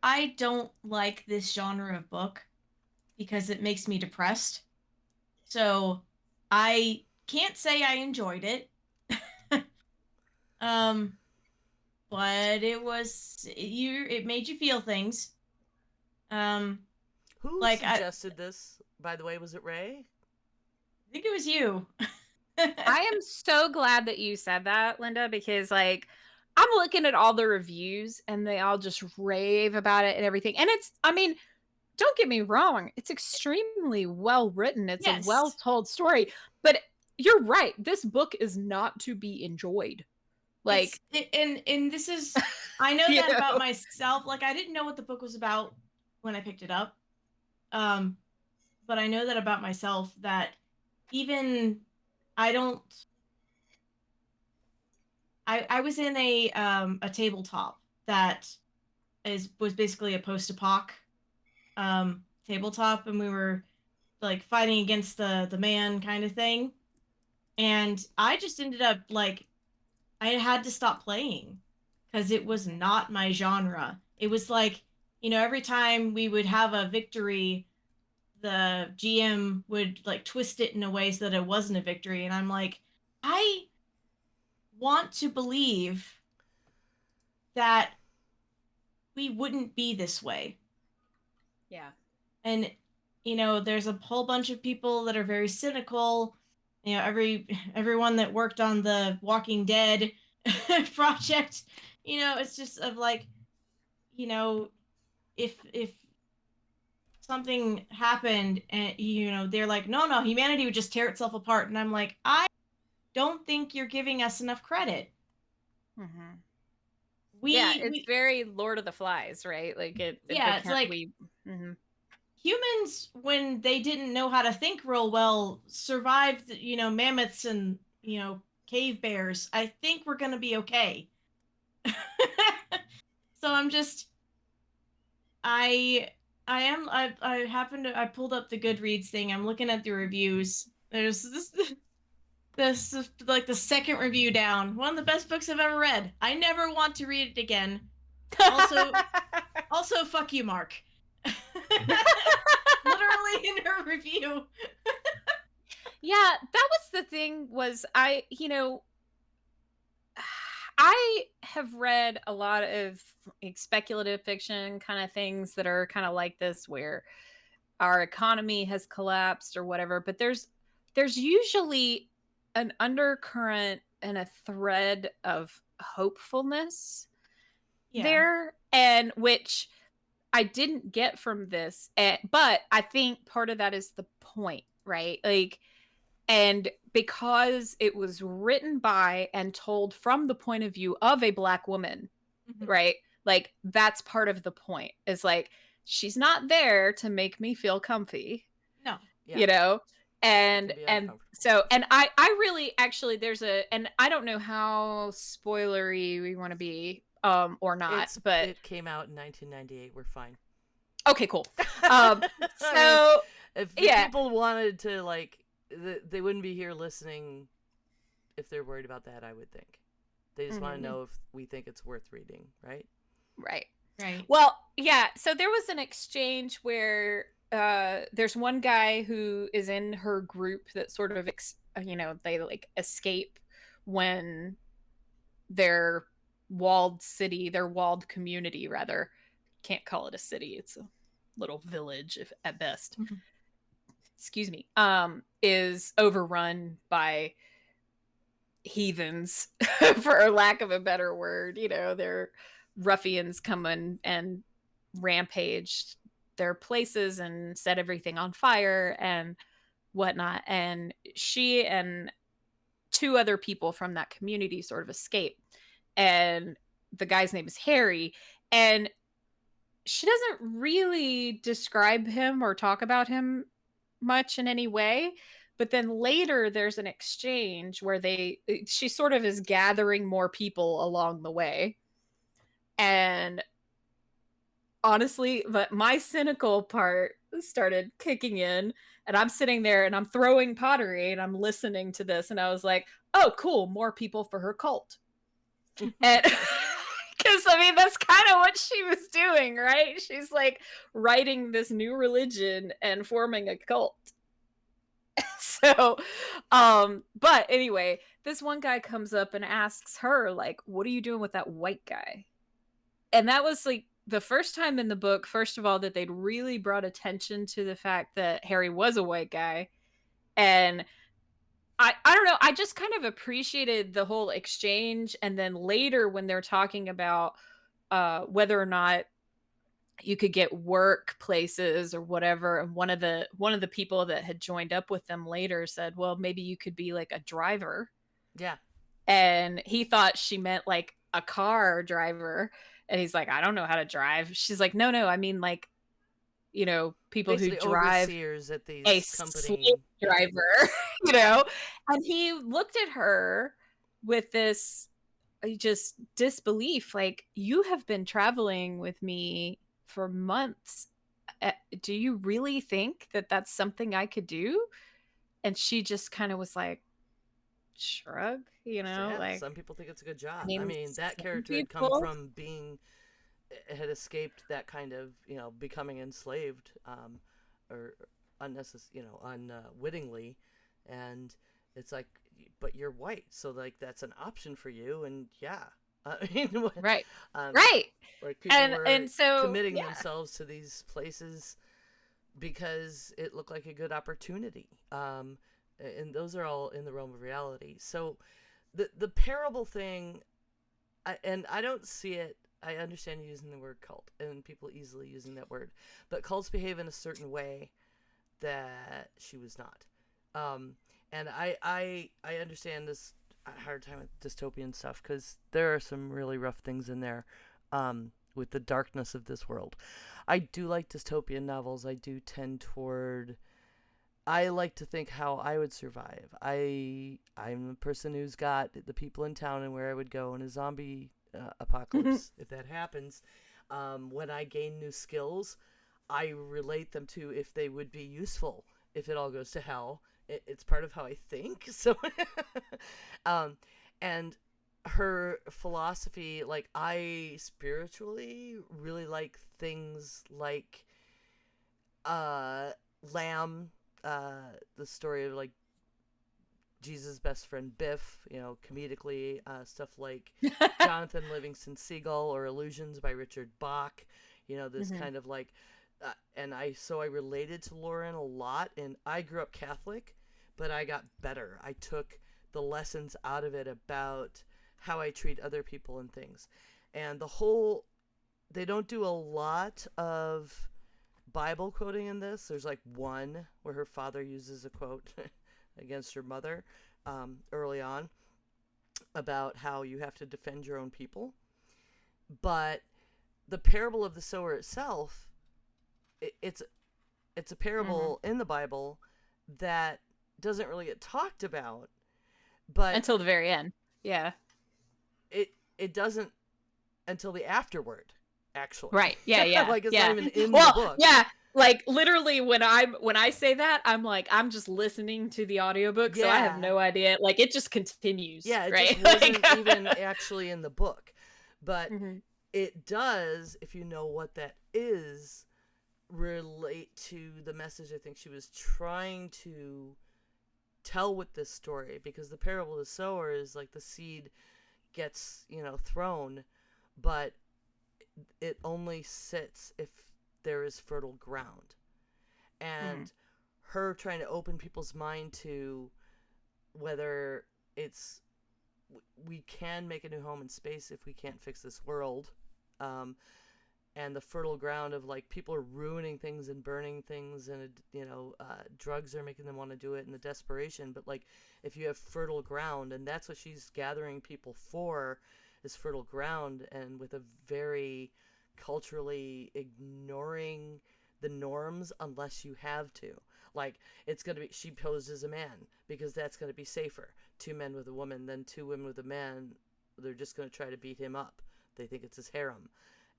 I don't like this genre of book because it makes me depressed. So I can't say I enjoyed it. But it made you feel things. Who like suggested this, by the way? Was it Ray? I think it was you. I am so glad that you said that, Linda, because like I'm looking at all the reviews and they all just rave about it and everything. And it's, I mean, don't get me wrong, it's extremely well written. It's a well Yes. told story, but you're right. This book is not to be enjoyed. Like, And this is, I know you that about know, myself. Like, I didn't know what the book was about when I picked it up. Um, but I know that about myself, that even I don't I was in a tabletop that was basically a post-apoc tabletop, and we were like fighting against the man kind of thing. And I just ended up like, I had to stop playing because it was not my genre. It was like, every time we would have a victory, the GM would like twist it in a way so that it wasn't a victory. And I'm like, I want to believe that we wouldn't be this way. yeah. And, there's a whole bunch of people that are very cynical. Everyone that worked on the Walking Dead project, it's just of like, if something happened and they're like, no, humanity would just tear itself apart. And I'm like, I don't think you're giving us enough credit. Mm-hmm. Yeah, we, it's we very Lord of the Flies, right? Like yeah, it's like Mhm. humans, when they didn't know how to think real well, survived, mammoths and, cave bears. I think we're going to be okay. So I'm just, I happened to, I pulled up the Goodreads thing. I'm looking at the reviews. There's this is like the second review down. One of the best books I've ever read. I never want to read it again. Also, fuck you, Mark. Literally in her review. Yeah, that was the thing. Was I have read a lot of like speculative fiction kind of things that are kind of like this, where our economy has collapsed or whatever, but there's usually an undercurrent and a thread of hopefulness Yeah. there, and which I didn't get from this. But I think part of that is the point, right? Like, and because it was written by and told from the point of view of a Black woman, Mm-hmm. right? Like, that's part of the point. Is like, she's not there to make me feel comfy, No. Yeah. you know? It can be And uncomfortable. so, and I really actually, and I don't know how spoilery we want to be, or not, but It came out in 1998. We're fine. okay, cool. I So mean, if yeah. people wanted to, like, they wouldn't be here listening if they're worried about that, I would think. They just want to know if we think it's worth reading, right? Right. Right. Well, yeah. So there was an exchange where there's one guy who is in her group that sort of, they like escape when their their walled community, rather, can't call it a city. It's a little village, if at best. Mm-hmm. Excuse me. Is overrun by heathens, for lack of a better word. They're ruffians coming and rampaged their places and set everything on fire and whatnot. And she and two other people from that community sort of escape. And the guy's name is Harry. And she doesn't really describe him or talk about him much in any way. But then later there's an exchange where she sort of is gathering more people along the way. And honestly, but my cynical part started kicking in, and I'm sitting there and I'm throwing pottery and I'm listening to this, and I was like, oh cool, more people for her cult. And because I mean, that's kind of what she was doing, right? She's like writing this new religion and forming a cult. So but anyway, this one guy comes up and asks her, like, what are you doing with that white guy? And that was like the first time in the book, first of all, that they'd really brought attention to the fact that Harry was a white guy. And I don't know, I just kind of appreciated the whole exchange. And then later when they're talking about whether or not you could get work places or whatever. And one of the people that had joined up with them later said, well, maybe you could be like a driver. Yeah. And he thought she meant like a car driver. And he's like, I don't know how to drive. She's like, no, I mean like, people who Basically drive overseers at a these slave company. driver, you know? And he looked at her with this just disbelief, like, you have been traveling with me for months. Do you really think that that's something I could do? And she just kind of was like, shrug, Yeah, like, some people think it's a good I job. I mean, mean, that some character had come people. from had escaped that kind of, becoming enslaved, or unwittingly, and it's like, but you're white, so like that's an option for you, and yeah, I mean, Right. um, Right. like people were And so, committing yeah. themselves to these places because it looked like a good opportunity. And those are all in the realm of reality. So the parable thing, and I don't see it. I understand you using the word cult and people easily using that word, but cults behave in a certain way that she was not. Um, and I understand this hard time with dystopian stuff because there are some really rough things in there, with the darkness of this world. I do like dystopian novels. I do tend toward. I like to think how I would survive. I'm a person who's got the people in town and where I would go in a zombie apocalypse if that happens. When I gain new skills, I relate them to if they would be useful if it all goes to hell. It's part of how I think. So, um, and her philosophy, like I spiritually really like things like uh, Lamb, the story of like Jesus' best friend Biff, comedically, stuff like Jonathan Livingston Seagull or Illusions by Richard Bach, this kind of like, and I related to Lauren a lot, and I grew up Catholic, but I got better. I took the lessons out of it about how I treat other people and things. And they don't do a lot of Bible quoting in this. There's like one where her father uses a quote against her mother, early on, about how you have to defend your own people. But the parable of the sower itself, it's a parable in the Bible that doesn't really get talked about, but Until the very end. Yeah. it doesn't until the afterword, actually. Right. Yeah. Like it's not Yeah. even in the Well, book. yeah. Like literally when I say that, I'm like, I'm just listening to the audiobook, so I have Yeah. no idea. Like it just continues. Yeah, it Right. just wasn't even actually in the book. But Mhm. it does, if you know what that is, relate to the message I think she was trying to tell with this story. Because the parable of the sower is like the seed gets, thrown, but it only sits if there is fertile ground. And her trying to open people's mind to whether it's we can make a new home in space if we can't fix this world, and the fertile ground of like people are ruining things and burning things, and drugs are making them want to do it, and the desperation. But like if you have fertile ground, and that's what she's gathering people for, is fertile ground, and with a very culturally ignoring the norms unless you have to. Like it's gonna be, she posed as a man because that's gonna be safer. Two men with a woman, then two women with a man. They're just gonna try to beat him up. They think it's his harem,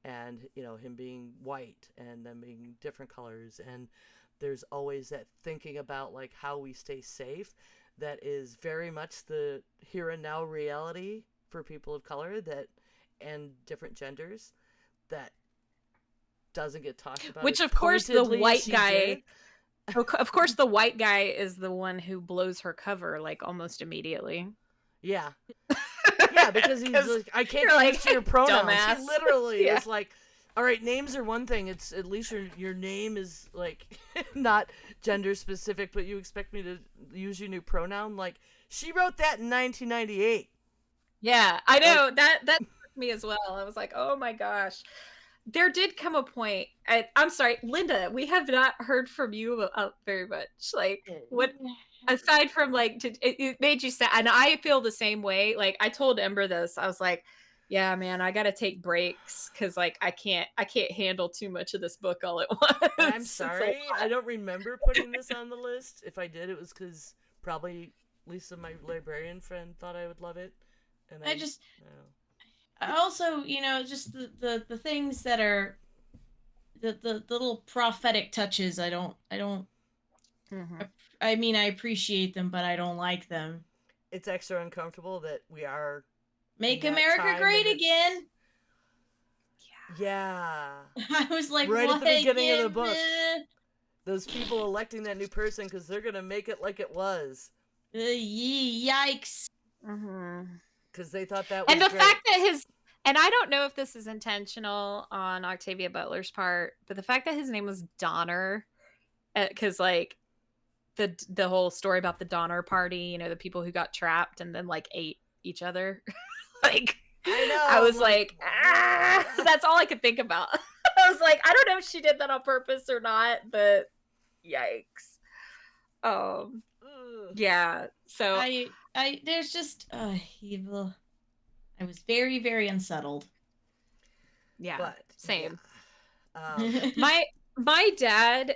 and him being white and them being different colors. And there's always that thinking about like how we stay safe. That is very much the here and now reality for people of color and different genders that doesn't get talked about. Which As of course the pointedly as white she guy did. of course the white guy is the one who blows her cover like almost immediately. Yeah. Yeah, because he's like, I can't question your pronouns. Dumbass. He literally Yeah. is like, all right, names are one thing. It's at least your name is like not gender specific, but you expect me to use your new pronoun? Like, she wrote that in 1998. Yeah, I know. That took me as well. I was like, oh my gosh. there did come a point. I'm sorry, Linda. We have not heard from you very much. Like, what aside from like, it made you sad, and I feel the same way. Like, I told Ember this. I was like, "Yeah, man, I got to take breaks because like I can't handle too much of this book all at once." And I'm It's sorry, I don't remember putting this on the list. If I did, it was because probably Lisa, my librarian friend, thought I would love it, and I just no. I also, just the things that are the little prophetic touches. I don't. Mhm. I mean, I appreciate them, but I don't like them. It's extra uncomfortable that we are in Make that America time, and great it's again. yeah, I was like, right at what? the beginning of the Give book. Those people electing that new person because they're gonna make it like it was yikes. Mhm. because they thought that And was the great. fact that and I don't know if this is intentional on Octavia Butler's part, but the fact that his name was Donner, because like the whole story about the Donner Party, the people who got trapped and then like ate each other, like I know. I was I'm like, that's all I could think about. I was like, I don't know if she did that on purpose or not, but yikes. Yeah. So I there's just evil. I was very, very unsettled. yeah, but same. yeah. My dad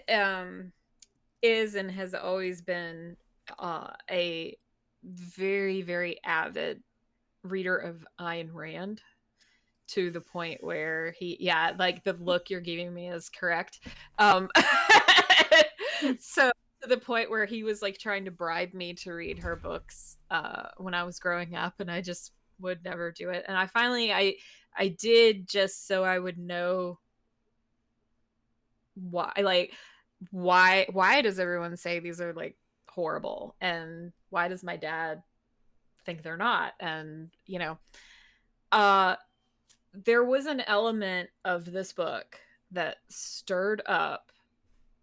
is and has always been a very, very avid reader of Ayn Rand, to the point where like the look you're giving me is correct. So to the point where he was like trying to bribe me to read her books when I was growing up, and I just would never do it. And I did, just so I would know why does everyone say these are like horrible, and why does my dad think they're not? And uh there was an element of this book that stirred up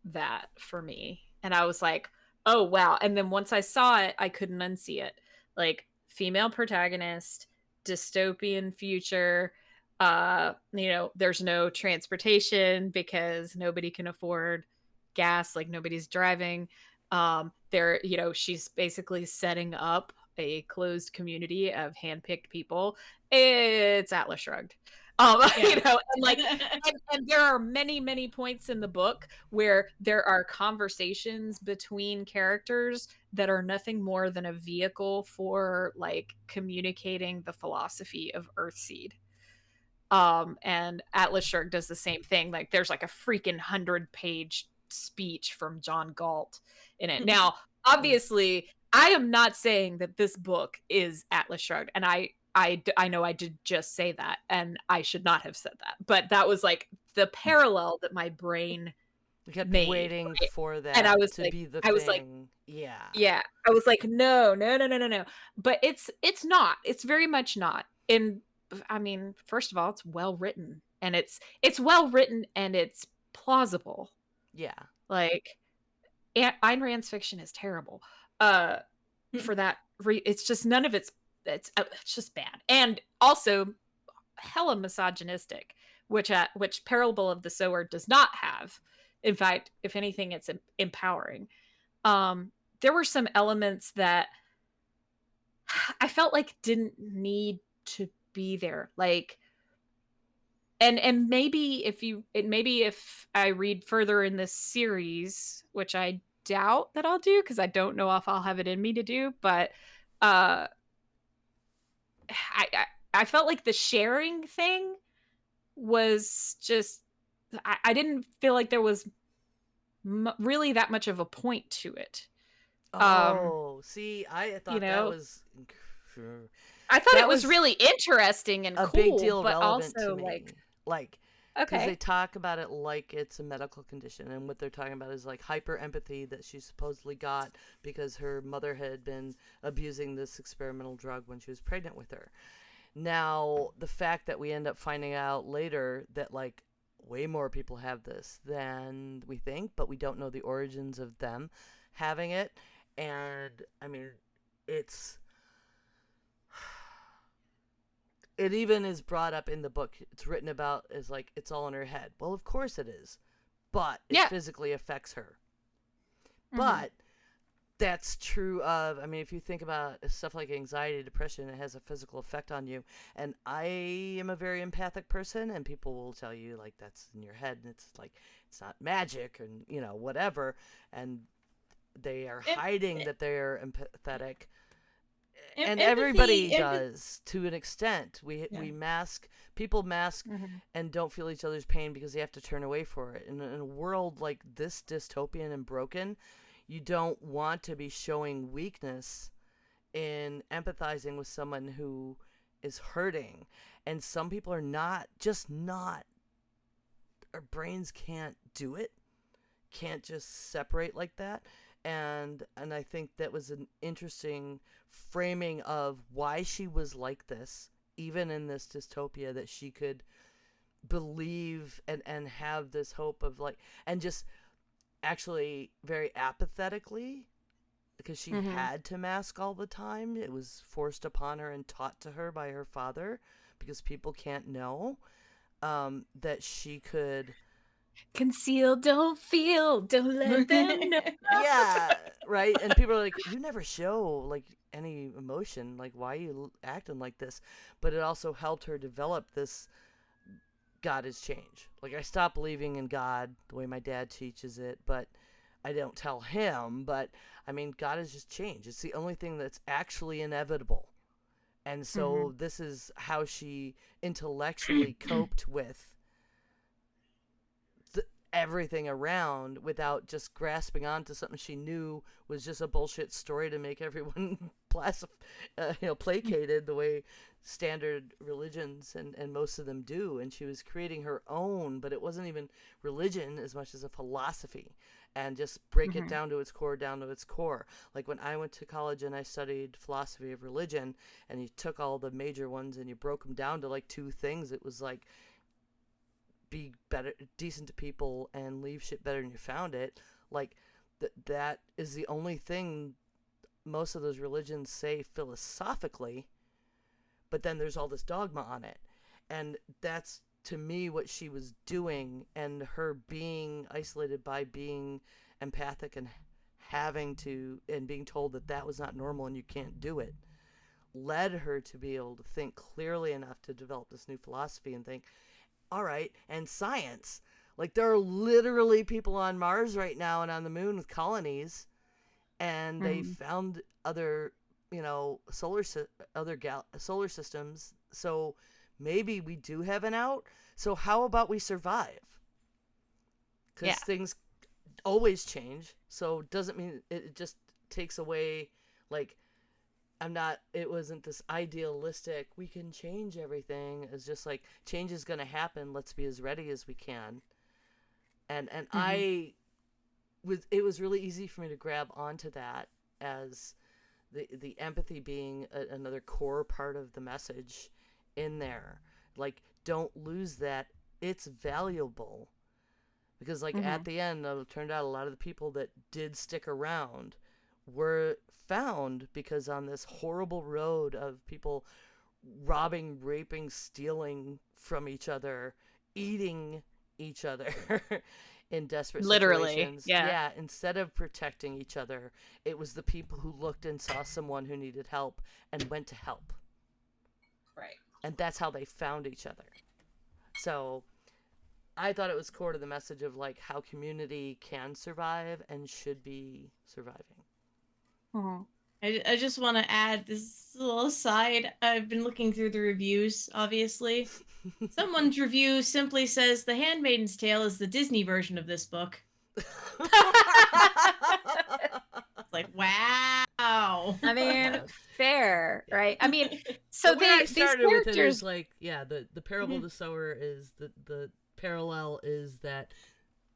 that for me, and I was like, oh wow. And then once I saw it, I couldn't unsee it. Like, female protagonist, dystopian future, there's no transportation because nobody can afford gas, like nobody's driving. She's basically setting up a closed community of handpicked people. It's Atlas Shrugged. Yeah. And like, and there are many, many points in the book where there are conversations between characters that are nothing more than a vehicle for like communicating the philosophy of Earthseed. And Atlas Shrugged does the same thing. Like, there's like a freaking 100-page speech from John Galt in it. Now, obviously, I am not saying that this book is Atlas Shrugged, and I know I did just say that, and I should not have said that, but that was like the parallel that my brain We kept made, waiting right? for And that to be the thing. Yeah. yeah, I was like, no, no, no, no, no, no. But it's not. It's very much not. And I mean, first of all, it's well written, and it's well written, and it's plausible. Yeah. Like, Ayn Rand's fiction is terrible. For that, it's just none of it's just bad, and also hella misogynistic, which Parable of the Sower does not have. In fact, if anything, it's empowering. Um, there were some elements that I felt like didn't need to be there. Like, and maybe if I read further in this series, which I doubt that I'll do because I don't know if I'll have it in me to do, but uh I felt like the sharing thing was just, I didn't feel like there was really that much of a point to it. Um, Oh, see, I you thought that know, was I thought that it was was really interesting and a big cool, deal but relevant to also me. Like, because they okay. talk about it like it's a medical condition, and what they're talking about is like hyper empathy that she supposedly got because her mother had been abusing this experimental drug when she was pregnant with her. Now, the fact that we end up finding out later that like way more people have this than we think, but we don't know the origins of them having it. And I mean, it's it even is brought up in the book. It's written about as like it's all in her head. Well, of course it is, but it Yeah. physically affects her. Mhm. But that's true of, I mean, if you think about stuff like anxiety, depression, it has a physical effect on you. And I am a very empathic person, and people will tell you, like, that's in your head, and it's like, it's not magic, and, you know, whatever. And they are hiding that they're empathetic. And everybody does to an extent. We mask, people mask and don't feel each other's pain because they have to turn away for it. In a world like this, dystopian and broken, you don't want to be showing weakness in empathizing with someone who is hurting. And some people are not, our brains can't do it, can't just separate like that. And I think that was an interesting framing of why she was like this, even in this dystopia, that she could believe and have this hope of like, and just actually very apathetically, because she had to mask all the time. It was forced upon her and taught to her by her father, because people can't know, that she could conceal, don't feel, don't let them know. yeah, right. And people are like, you never show like any emotion, like why are you acting like this? But it also helped her develop this God has changed. Like, I stopped believing in God the way my dad teaches it, but I don't tell him. But I mean, God has just changed. It's the only thing that's actually inevitable. And so this is how she intellectually coped with everything around without just grasping onto something she knew was just a bullshit story to make everyone placated the way standard religions and most of them do. And she was creating her own, but it wasn't even religion as much as a philosophy, and just break it down to its core. Like when I went to college and I studied philosophy of religion, and you took all the major ones and you broke them down to like two things. It was like, be better, decent to people, and leave shit better than you found it. Like that is the only thing most of those religions say philosophically, but then there's all this dogma on it. And that's, to me, what she was doing. And her being isolated by being empathic and having to, and being told that that was not normal and you can't do it, led her to be able to think clearly enough to develop this new philosophy and think, all right, and science. Like, there are literally people on Mars right now and on the moon with colonies, and they found other, solar systems. So maybe we do have an out. So how about we survive? Because things always change. So it doesn't mean it just takes away, like, it wasn't this idealistic, we can change everything. It's just like, change is going to happen. Let's be as ready as we can. And it was really easy for me to grab onto that as the empathy being another core part of the message in there. Like, don't lose that. It's valuable. Because like at the end, it turned out a lot of the people that did stick around were found because on this horrible road of people robbing, raping, stealing from each other, eating each other in desperate situations. Yeah, instead of protecting each other, it was the people who looked and saw someone who needed help and went to help. Right. And that's how they found each other. So I thought it was core to the message of like how community can survive and should be surviving. I just want to add this little aside. I've been looking through the reviews, obviously. Someone's review simply says, The Handmaid's Tale is the Disney version of this book. It's like, wow. I mean, fair, right? I mean, so where I these started with it characters, is like, the parable of the sower is the parallel is that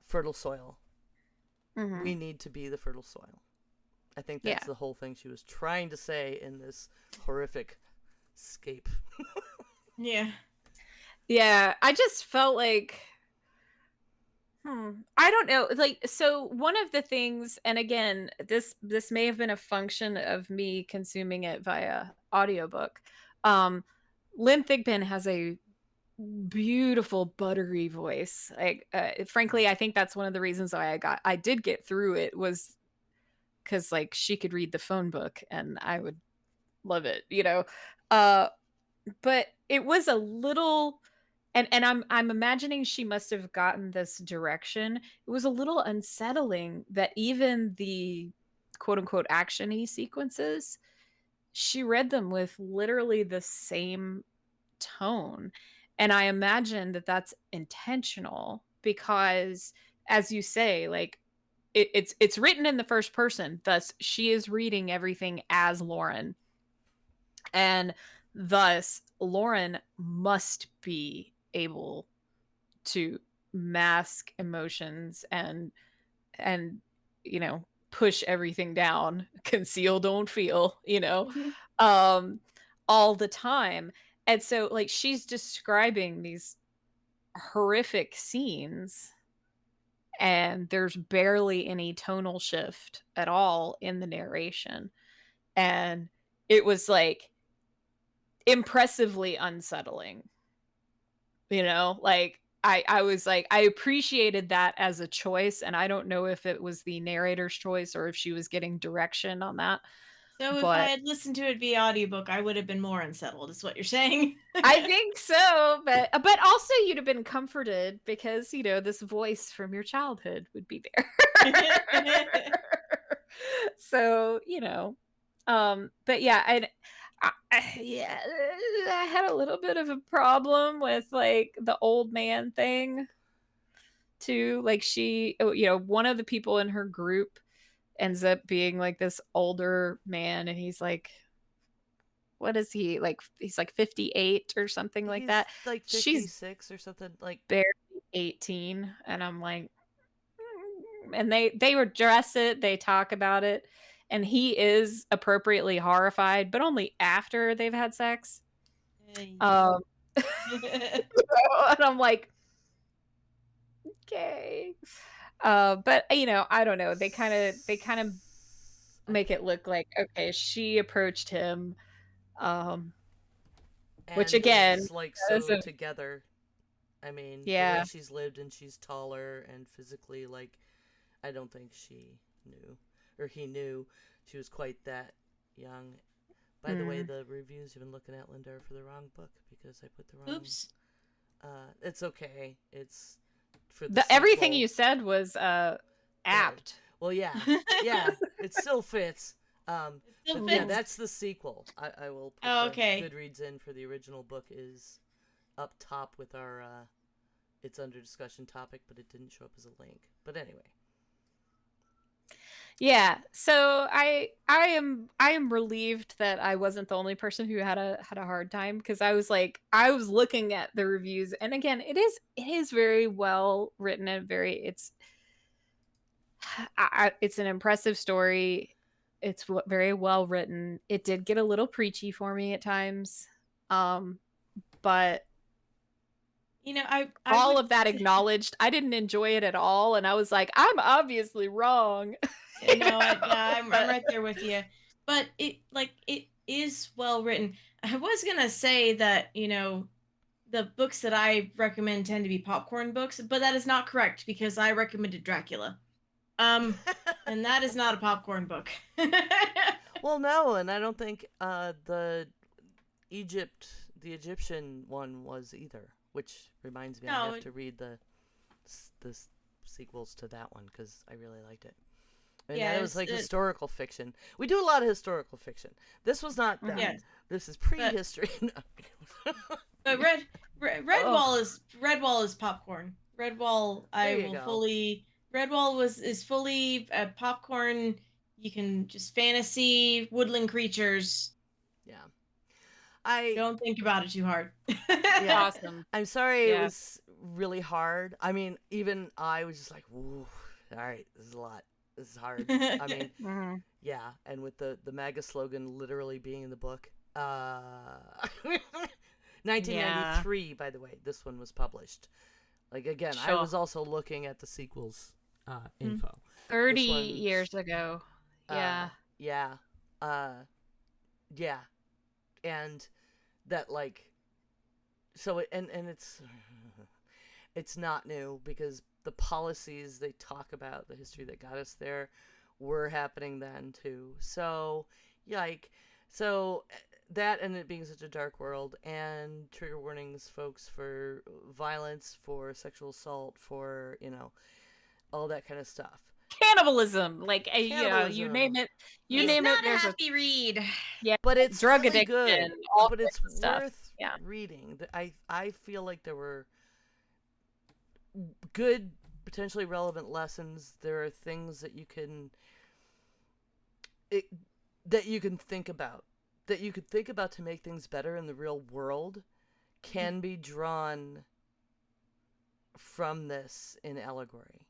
fertile soil. We need to be the fertile soil. I think that's the whole thing she was trying to say in this horrific scape. Yeah. Yeah, I just felt like, I don't know. Like, so one of the things, and again, this may have been a function of me consuming it via audiobook. Lynn Thigpen has a beautiful buttery voice. Like, frankly, I think that's one of the reasons why I did get through it, was because like she could read the phone book and I would love it, you know. Uh, but it was a little, and I'm imagining she must have gotten this direction. It was a little unsettling that even the quote unquote actiony sequences, she read them with literally the same tone. And I imagine that that's intentional because, as you say, like it's written in the first person, thus she is reading everything as Lauren, and thus Lauren must be able to mask emotions and you know, push everything down, conceal don't feel, you know, um all the time. And so like she's describing these horrific scenes and there's barely any tonal shift at all in the narration. And it was like impressively unsettling, you know, like I was like, I appreciated that as a choice, and I don't know if it was the narrator's choice or if she was getting direction on that, So if I but had listened to it via audiobook, I would have been more unsettled, is what you're saying. I think so. But also you'd have been comforted because, you know, this voice from your childhood would be there. So, you know, but yeah, yeah, I had a little bit of a problem with like the old man thing too. Like she, oh, you know, one of the people in her group ends up being like this older man, and he's like, what is he like? He's like 58 or something like He's that. like She's 56 or something. Like, barely 18, and I'm like, and they address it, they talk about it, and he is appropriately horrified, but only after they've had sex. Um, and I'm like, okay. But you know, I don't know. They kind of I make think, it look like, okay, she approached him, um, which and again, is like is so a, together. I mean, the way yeah. she's lived and she's taller and physically, like, I don't think she knew, or he knew, she was quite that young. By the way, Mm. the reviews you've been looking at, Linda, are for the wrong book because I put the wrong. Oops. It's okay. It's for the The everything sequel. you said was Good. apt. Well, yeah, it still fits. It still But yeah, Mhm. fits. that's the sequel. I will put Oh, the okay. Goodreads in for the original book is up top with our it's under discussion topic, but it didn't show up as a link. But anyway. Yeah. So I am relieved that I wasn't the only person who had a hard time, because I was like, I was looking at the reviews, and again, it is very well written and it's an impressive story. It's very well written. It did get a little preachy for me at times. But I all would of that say, acknowledged, I didn't enjoy it at all, and I was like, I'm obviously wrong. I'm But right there with you. But it is well written. I was gonna say that, the books that I recommend tend to be popcorn books, but that is not correct because I recommended Dracula. Um, and that is not a popcorn book. Well, no, and I don't think the Egyptian one was either. Which reminds me, I No, have to read the sequels to that one because I really liked it. And yeah, that was like historical fiction. We do a lot of historical fiction. This was not that. Mhm. yes, This is but prehistory. but Oh, Redwall is popcorn. Redwall, There I you will go. fully Redwall is fully popcorn. You can just fantasy woodland creatures. Yeah. I Don't think about it too hard. yeah. awesome. I'm sorry it Yeah. was really hard. I mean, even I was just like, "Whoa, all right, this is a lot. This is hard." I mean, Mhm. yeah, and with the MAGA slogan literally being in the book. Yeah. 1993, by the way, this one was published. Like again, I Sure. was also looking at the sequels Hmm. info. 30 This one's years ago. Yeah. yeah, uh, yeah, and that like so and it's not new because the policies they talk about, the history that got us there, were happening then too. So, yike. So that and it being such a dark world, and trigger warnings, folks, for violence, for sexual assault, for all that kind of stuff. Cannibalism, like you Cannibalism, name it, It's not a there's a happy read. yeah, but it's drug really addiction, good. all But it's sorts of stuff. worth Yeah. reading. I feel like there were good, potentially relevant lessons. There are things that it, you can think about, that you could think about to make things better in the real world, can be drawn from this in allegory.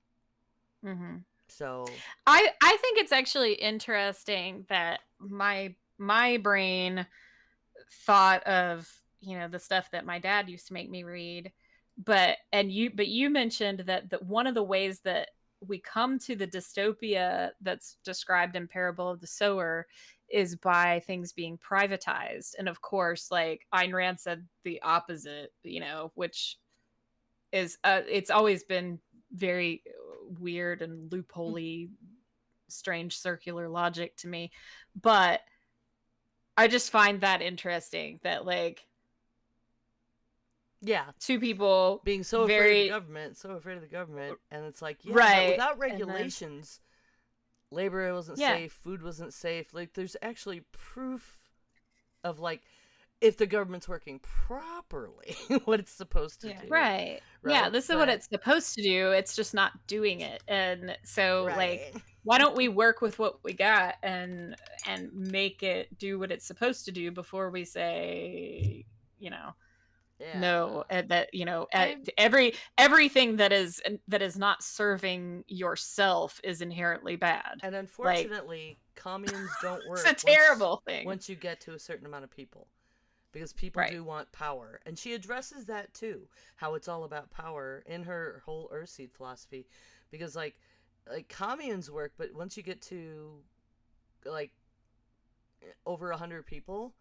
Mm-hmm. So I think it's actually interesting that my brain thought of the stuff that my dad used to make me read, but you mentioned that one of the ways that we come to the dystopia that's described in Parable of the Sower is by things being privatized. And of course, like Ayn Rand said the opposite, which is it's always been very weird and loopholey, strange circular logic to me. But I just find that interesting that like yeah, two people being so afraid of the government, and it's like, yeah, but right, without and then regulations, labor wasn't yeah, safe, food wasn't safe. Like, there's actually proof of, like, if the government's working properly, what it's supposed to Yeah. do. right, yeah, this is what it's supposed to do, it's just not doing it. And so like, Right. why don't we work with what we got and make it do what it's supposed to do before we say Yeah. no, that I everything that is not serving yourself is inherently bad. And Like, unfortunately, communes don't it's work a terrible thing. once you get to a certain amount of people, because people Right. do want power, and she addresses that too, how it's all about power in her whole Earthseed philosophy, because like communes work, but once you get to like over 100 people,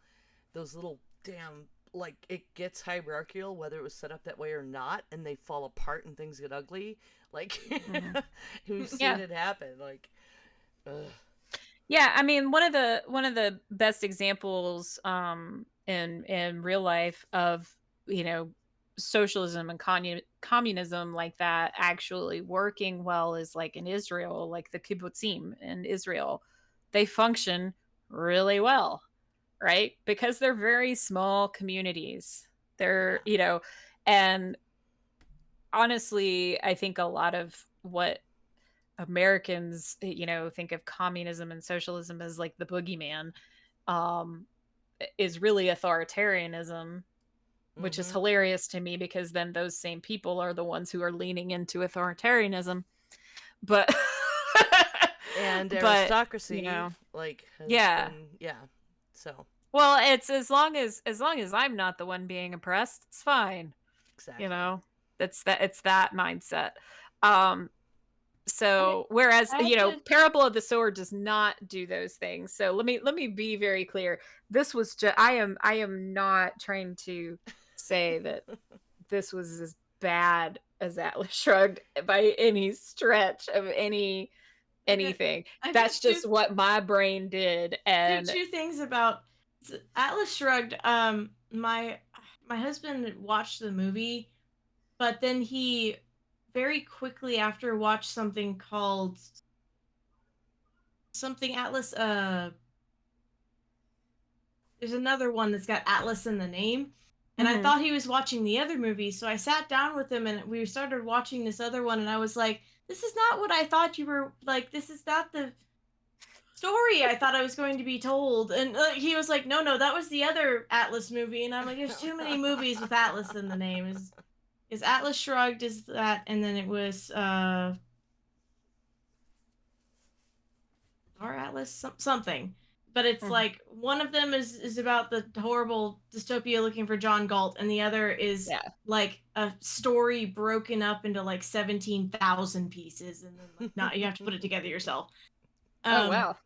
those little damn, like, it gets hierarchical whether it was set up that way or not, and they fall apart and things get ugly. Like, Mhm. we've seen Yeah. it happen. Like, ugh. Yeah, I mean, one of the best examples in real life of, socialism and communism like that actually working well is like in Israel, like the kibbutzim in Israel. They function really well, right? Because they're very small communities. They're, and honestly, I think a lot of what Americans, think of communism and socialism as like the boogeyman, um, is really authoritarianism, which is Mm-hmm. hilarious to me because then those same people are the ones who are leaning into authoritarianism. But And but aristocracy, like, has yeah. been, yeah. So Well, it's as long as I'm not the one being oppressed, it's fine. exactly. You know, it's that mindset. Um, So whereas I have to. Parable of the Sower does not do those things. So let me be very clear. This was just I am not trying to say that this was as bad as Atlas Shrugged by any stretch of anything. I've got That's just what my brain did. And two things about Atlas Shrugged. My husband watched the movie, but then he very quickly after watched something called something Atlas. There's another one that's got Atlas in the name. And I Mhm. thought he was watching the other movie, so I sat down with him and we started watching this other one. And I was like, "This is not what I thought you were like. This is not the story I thought I was going to be told." And he was like, "No, that was the other Atlas movie." And I'm like, "There's too many movies with Atlas in the name." Is Atlas Shrugged is that, and then it was Star Atlas something. But it's Mhm. like one of them is about the horrible dystopia looking for John Galt, and the other is Yeah. like a story broken up into like 17,000 pieces, and then like not you have to put it together yourself. Oh Um, wow.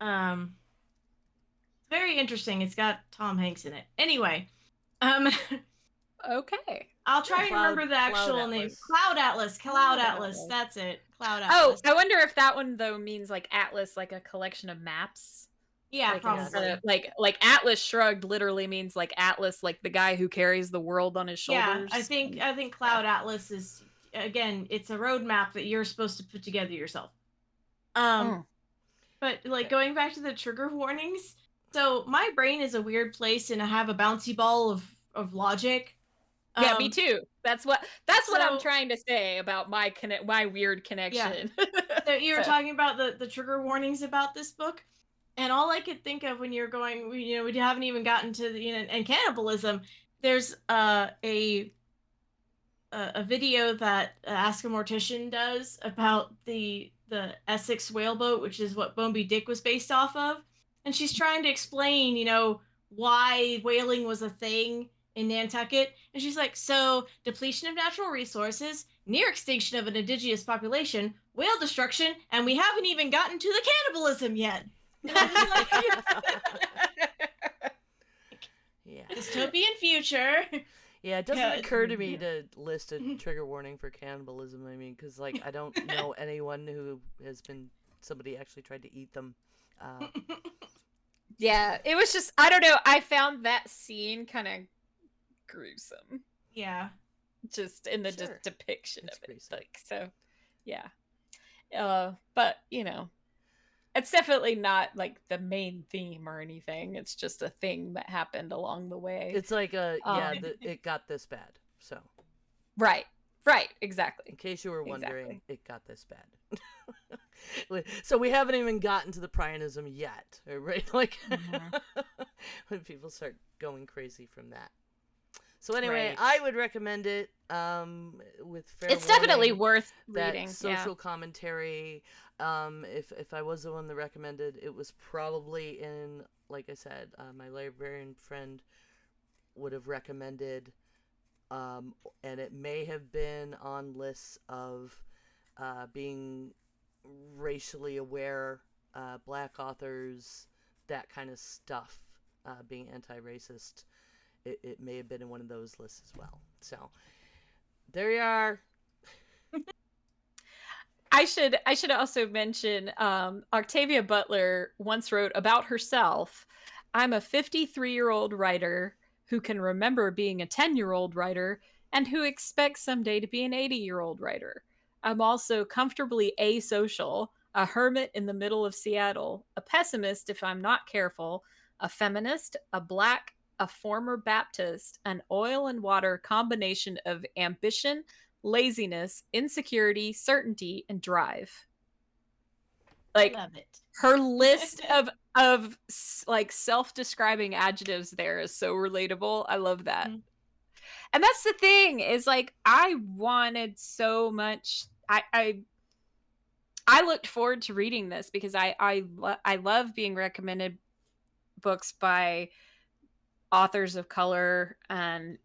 um, very interesting. It's got Tom Hanks in it. Anyway, Um, Okay. I'll try and Cloud- remember the Cloud actual name. Atlas. Cloud Atlas. Cloud Cloud Atlas. Atlas. That's it. Cloud Oh, Atlas. I wonder if that one though means like atlas, like a collection of maps. Yeah, Like probably. instead of like Atlas Shrugged literally means like Atlas, like the guy who carries the world on his Yeah, shoulders. I think Cloud Atlas is, again, it's a roadmap that you're supposed to put together yourself. Mm. But like going back to the trigger warnings, so my brain is a weird place and I have a bouncy ball of logic. Yeah, me too. That's what I'm so- trying to say about my weird Yeah. connection. So you were So- talking about the trigger warnings about this book, and all I could think of when you're going, we haven't even gotten to the, and cannibalism. There's a video that Ask a Mortician does about the Essex whaleboat, which is what Moby Dick was based off of, and she's trying to explain, why whaling was a thing in Nantucket, and she's like, so depletion of natural resources, near extinction of an indigenous population, whale destruction, and we haven't even gotten to the cannibalism yet. And I'm just like, Yeah. dystopian future. Yeah, it doesn't Yeah. occur to me to list a trigger warning for cannibalism. I mean, because like I don't know anyone who has been somebody actually tried to eat them. yeah, it was just, I don't know. I found that scene kind of gruesome, Yeah. just in the Sure. depiction It's of it. gruesome. Like, so, yeah. But it's definitely not like the main theme or anything. It's just a thing that happened along the way. It's like it got this bad. So Right, exactly. in case you were wondering, Exactly. it got this bad. So we haven't even gotten to the Prionism yet, right? Like when people start going crazy from that. So anyway, Right. I would recommend it. With fair It's definitely warning, worth that reading. social commentary. If I was the one that recommended, it was probably in, like I said, my librarian friend would have recommended, and it may have been on lists of being racially aware, black authors, that kind of stuff, being anti-racist. It may have been in one of those lists as well. So there you are. I should also mention Octavia Butler once wrote about herself, "I'm a 53-year-old writer who can remember being a 10-year-old writer and who expects someday to be an 80-year-old writer. I'm also comfortably asocial, a hermit in the middle of Seattle, a pessimist if I'm not careful, a feminist, a black, a former Baptist, an oil and water combination of ambition, laziness, insecurity, certainty, and drive." Like, Love it. her list of like self-describing adjectives there is so relatable. I love that. Mhm. And that's the thing, is like I wanted so much. I looked forward to reading this because I love being recommended books by authors of color, and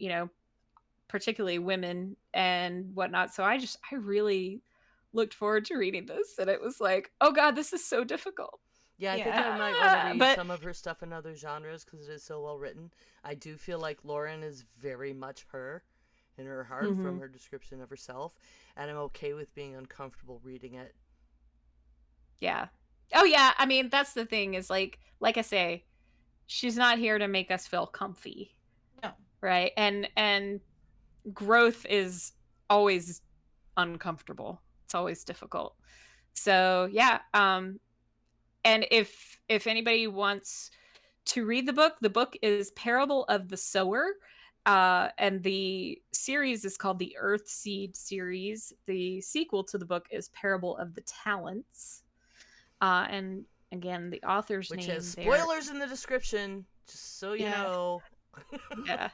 particularly women and whatnot. So I really looked forward to reading this, and it was like, oh god, this is so difficult. Yeah, I think Yeah. I might want to read But- some of her stuff in other genres because it is so well written. I do feel like Lauren is very much her in her heart from her description of herself, and I'm okay with being uncomfortable reading it. Yeah. Oh yeah, I mean, that's the thing, is like I say, she's not here to make us feel comfy, No. right? And growth is always uncomfortable. It's always difficult. So, yeah, and if anybody wants to read the book is Parable of the Sower. And the series is called the Earthseed series. The sequel to the book is Parable of the Talents. And again, the author's Which name has there. spoilers in the description, just so you Yeah. know. Yeah.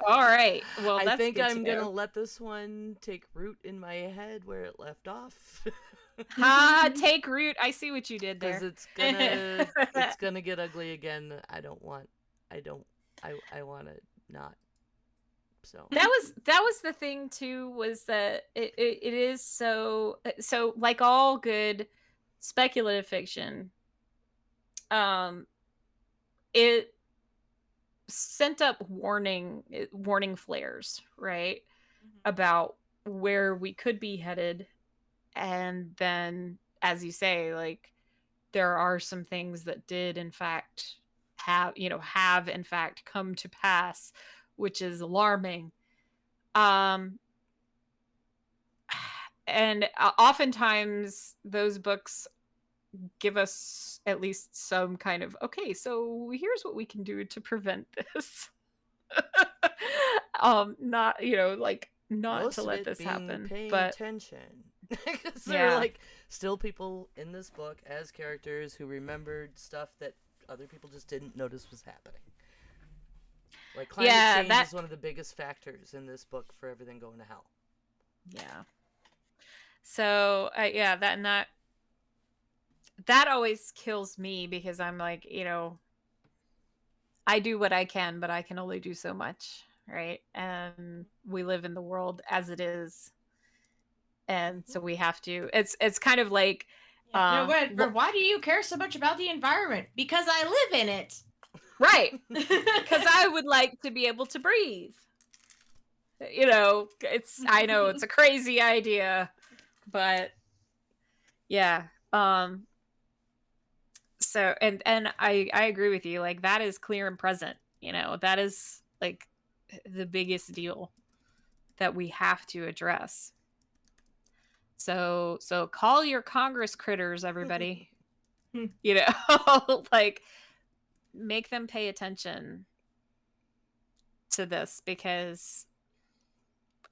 All right. Well, I that's think good I'm to know. gonna let this one take root in my head where it left off. Take root. I see what you did Because there. it's gonna get ugly again. I want to not. So That was the thing too, was that it is so like all good speculative fiction, it sent up warning flares, right? About where we could be headed. And then, as you say, like, there are some things that did in fact have in fact come to pass, which is alarming. Um and oftentimes those books give us at least some kind of, okay, so here's what we can do to prevent this. Not, like, not to Most of let it this being happen, paying but attention. Because there are yeah. like still people in this book as characters who remembered stuff that other people just didn't notice was happening. Like climate Yeah, change that is one of the biggest factors in this book for everything going to hell. yeah. So, yeah, that always kills me, because I'm like, I do what I can, but I can only do so much, right? And we live in the world as it is, and so we have to. It's kind of like, Yeah. No, but lo- why do you care so much about the environment? Because I live in it. right? Because I would like to be able to breathe. I know it's a crazy idea, but yeah. So, and I agree with you. Like, that is clear and present. That is like the biggest deal that we have to address. So call your Congress critters, everybody. Like, make them pay attention to this, because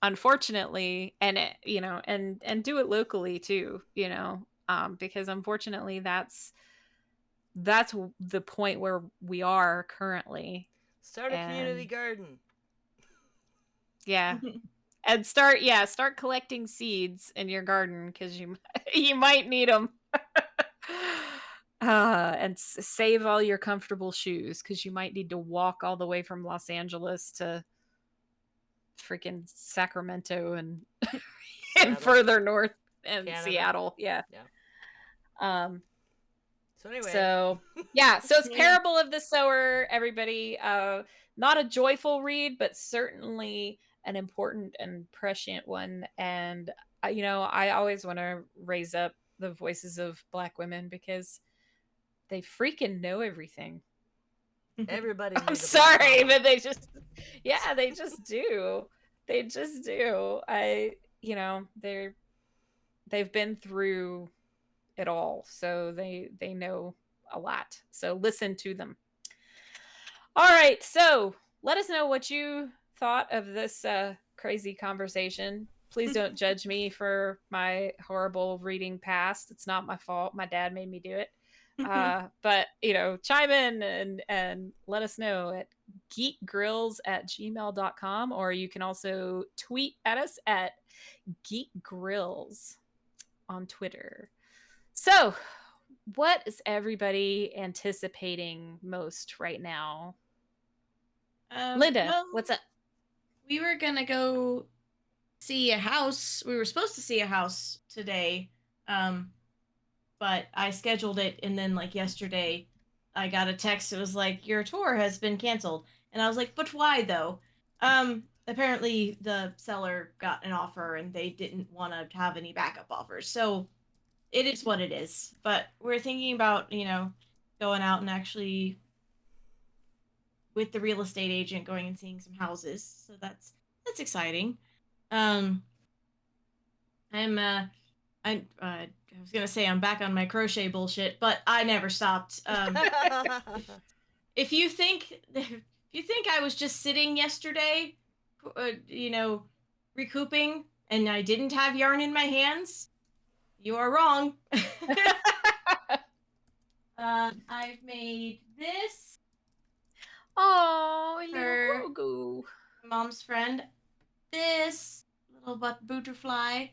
unfortunately, and and do it locally too, because unfortunately that's the point where we are currently. Start a community And garden. yeah, and start collecting seeds in your garden, because you might need them. And save all your comfortable shoes, because you might need to walk all the way from Los Angeles to freaking Sacramento and and further north, and Canada. Seattle. Yeah. Yeah. Um So anyway. So yeah, so it's Parable of the Sower, everybody. Not a joyful read, but certainly an important and prescient one. And I always want to raise up the voices of Black women, because they freaking know everything. Everybody I'm needs a black sorry, mama. but they just do. They just do. They've been through it all, so they know a lot. So listen to them. All right, so let us know what you thought of this crazy conversation. Please don't judge me for my horrible reading past. It's not my fault. My dad made me do it. But chime in and let us know at geekgrills@gmail.com, or you can also tweet at us at geekgrills on Twitter. So, what is everybody anticipating most right now? Linda, Well, what's up? we were gonna go see a house. We were supposed to see a house today, but I scheduled it, and then like yesterday, I got a text. It was like, your tour has been canceled, and I was like, but why though? Apparently the seller got an offer, and they didn't want to have any backup offers. So it is what it is. But we're thinking about going out and actually with the real estate agent going and seeing some houses. So that's exciting. Um, I was gonna say I'm back on my crochet bullshit, but I never stopped. If you think I was just sitting yesterday, recouping, and I didn't have yarn in my hands, you are wrong. I've made this. Oh, For little mom's friend. This little butterfly.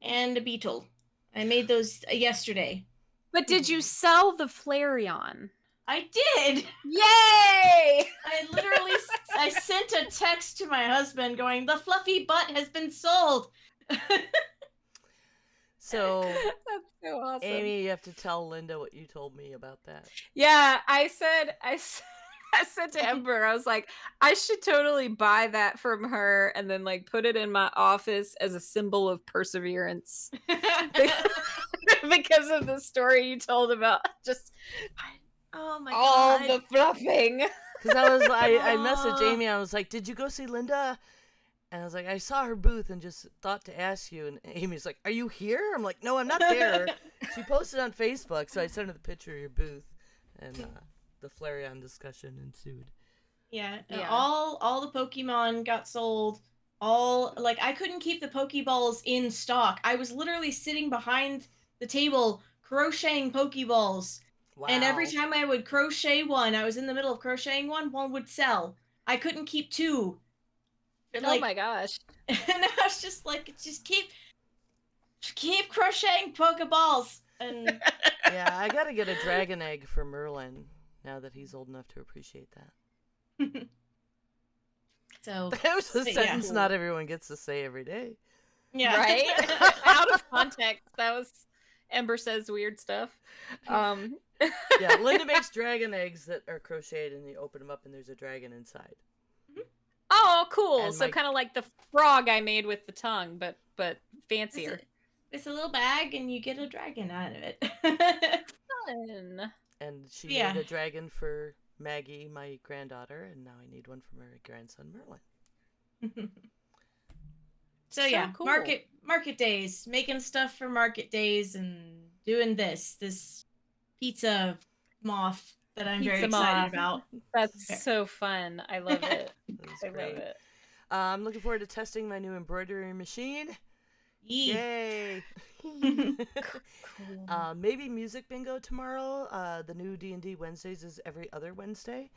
And a beetle. I made those yesterday. But did you sell the Flareon? I did. Yay! I sent a text to my husband going, the fluffy butt has been sold. So, That's so awesome. Amy, you have to tell Linda what you told me about that. Yeah, I said to Ember, I was like, I should totally buy that from her and then like put it in my office as a symbol of perseverance. Because of the story you told about just Oh my all god. the fluffing. Because I messaged Aw. Amy. I was like, "Did you go see Linda?" And I was like, "I saw her booth and just thought to ask you." And Amy's like, "Are you here?" I'm like, "No, I'm not there." She posted on Facebook, so I sent her the picture of your booth, and the Flareon discussion ensued. Yeah, Yeah. all the Pokemon got sold. All like I couldn't keep the Pokeballs in stock. I was literally sitting behind the table crocheting Pokeballs. Wow. And every time I would crochet one, I was in the middle of crocheting one would sell. I couldn't keep two. Oh my gosh. And I was just like, just keep crocheting Pokeballs. And Yeah, I gotta get a dragon egg for Merlin now that he's old enough to appreciate that. so That was a sentence yeah. not everyone gets to say every day. Yeah. Right? Out of context. That was Ember says weird stuff. Yeah, Linda makes dragon eggs that are crocheted, and you open them up, and there's a dragon inside. Oh, cool. And So my- kind of like the frog I made with the tongue, but fancier. It's a little bag, and you get a dragon out of it. Fun. And she Yeah. made a dragon for Maggie, my granddaughter, and now I need one for my grandson Merlin. So So yeah, cool. market days, making stuff for market days, and doing this pizza moth that I'm very Pizza excited moth. about. That's so fun. I love it. That was I great. love it. I'm looking forward to testing my new embroidery machine. Yee. Yay! Maybe music bingo tomorrow. The new D&D Wednesdays is every other Wednesday.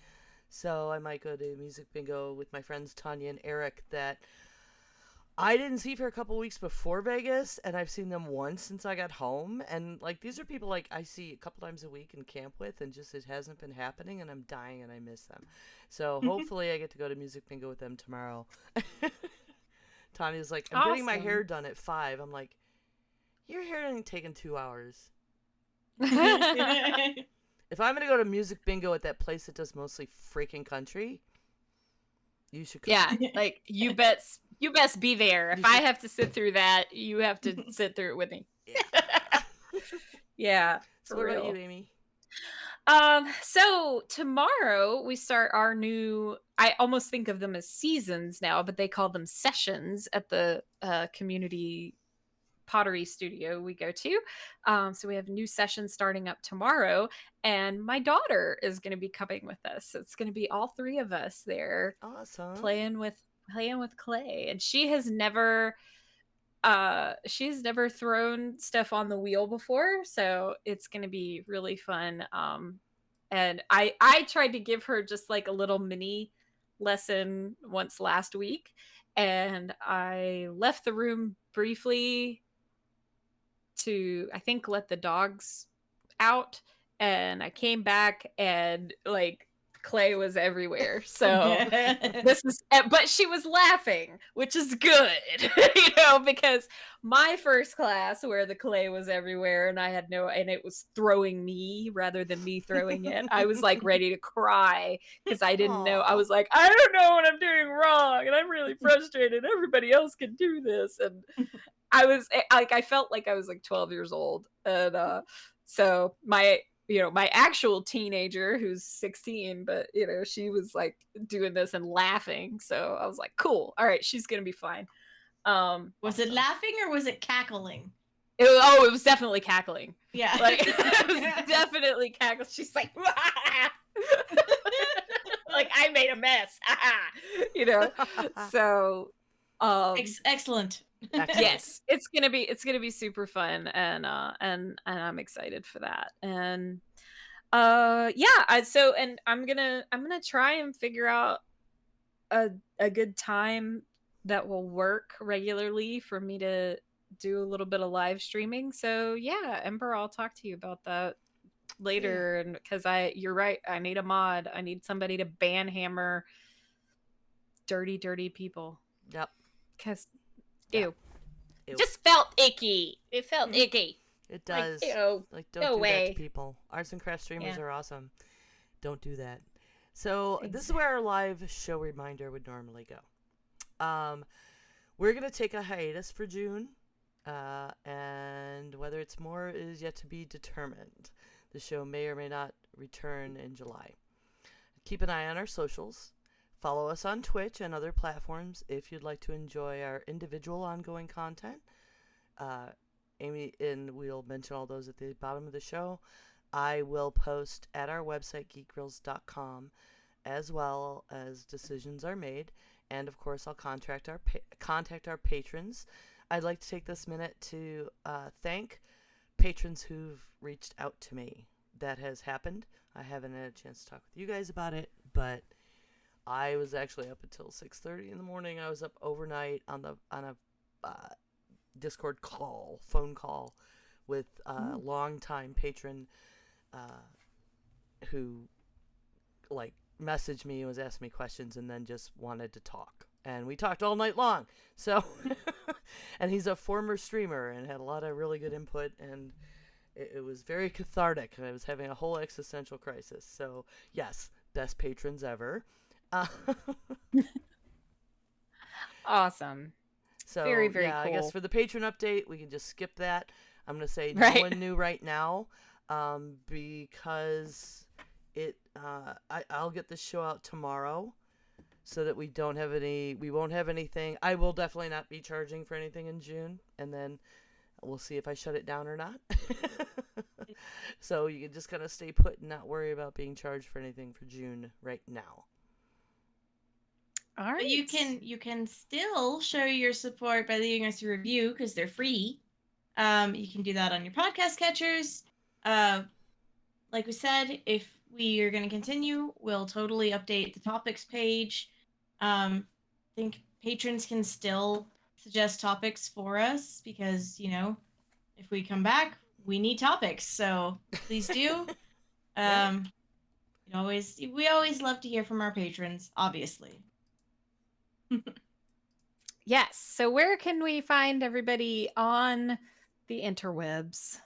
So I might go to music bingo with my friends Tanya and Eric that I didn't see for a couple weeks before Vegas, and I've seen them once since I got home. And like these are people like I see a couple times a week and camp with, and just it hasn't been happening, and I'm dying and I miss them. So hopefully I get to go to music bingo with them tomorrow. Tanya's like, I'm getting my Awesome. hair done at 5. I'm like, your hair ain't taking 2 hours. If I'm gonna go to music bingo at that place that does mostly freaking country, you should come. Yeah, like you best be there. If I have to sit through that, you have to sit through it with me. Yeah. Yeah, So for what real. about you, Amy? So tomorrow we start our new, I almost think of them as seasons now, but they call them sessions at the community pottery studio we go to. So we have new sessions starting up tomorrow, and my daughter is going to be coming with us. So it's going to be all three of us there Awesome. playing with clay, and she's never thrown stuff on the wheel before, so it's going to be really fun. And I tried to give her just like a little mini lesson once last week, and I left the room briefly to, I think, let the dogs out, and I came back and like clay was everywhere. So this is, but she was laughing, which is good, because my first class where the clay was everywhere and I had and it was throwing me rather than me throwing it, I was like ready to cry because I didn't know. I was like, I don't know what I'm doing wrong, and I'm really frustrated. Everybody else can do this. And I was like, I felt like I was like 12 years old. And so my actual teenager who's 16, but she was like doing this and laughing. So I was like, cool. All right, she's going to be fine. Was it laughing or was it cackling? It was definitely cackling. Yeah. Like it was definitely cackling. She's like, like I made a mess. So excellent. Yes, it's gonna be super fun, and I'm excited for that. And and I'm gonna try and figure out a good time that will work regularly for me to do a little bit of live streaming. So yeah, Ember, I'll talk to you about that later. And because you're right, I need a mod. I need somebody to ban hammer dirty people. Yep. Because Yeah. ew. Ew. Just felt icky. It felt icky. It does. Like, ew, Like, go don't do that away. to people. Arts and craft streamers Yeah. are awesome. Don't do that. So this is Exactly. where our live show reminder would normally go. We're gonna take a hiatus for June, and whether it's more is yet to be determined. The show may or may not return in July. Keep an eye on our socials. Follow us on Twitch and other platforms if you'd like to enjoy our individual ongoing content. Amy, and we'll mention all those at the bottom of the show. I will post at our website, geekgrills.com, as well as decisions are made. And of course, I'll contact our patrons. I'd like to take this minute to thank patrons who've reached out to me. That has happened. I haven't had a chance to talk with you guys about it, but I was actually up until 6:30 in the morning. I was up overnight on a Discord phone call with a longtime patron who like messaged me and was asking me questions and then just wanted to talk. And we talked all night long. So, and he's a former streamer and had a lot of really good input, and it was very cathartic. And I was having a whole existential crisis. So, yes, best patrons ever. Awesome. So, Very, very yeah, I guess cool. for the patron update, we can just skip that. I'm going to say no Right. one knew right now because I'll get this show out tomorrow so that we won't have anything. I will definitely not be charging for anything in June, and then we'll see if I shut it down or not. So you can just kind of stay put and not worry about being charged for anything for June right now. All right. But you can still show your support by leaving us a review because they're free. You can do that on your podcast catchers. Like we said, if we are going to continue, we'll totally update the topics page. I think patrons can still suggest topics for us because, if we come back, we need topics. So please do. Yeah. We always love to hear from our patrons, obviously. Yes. So where can we find everybody on the interwebs?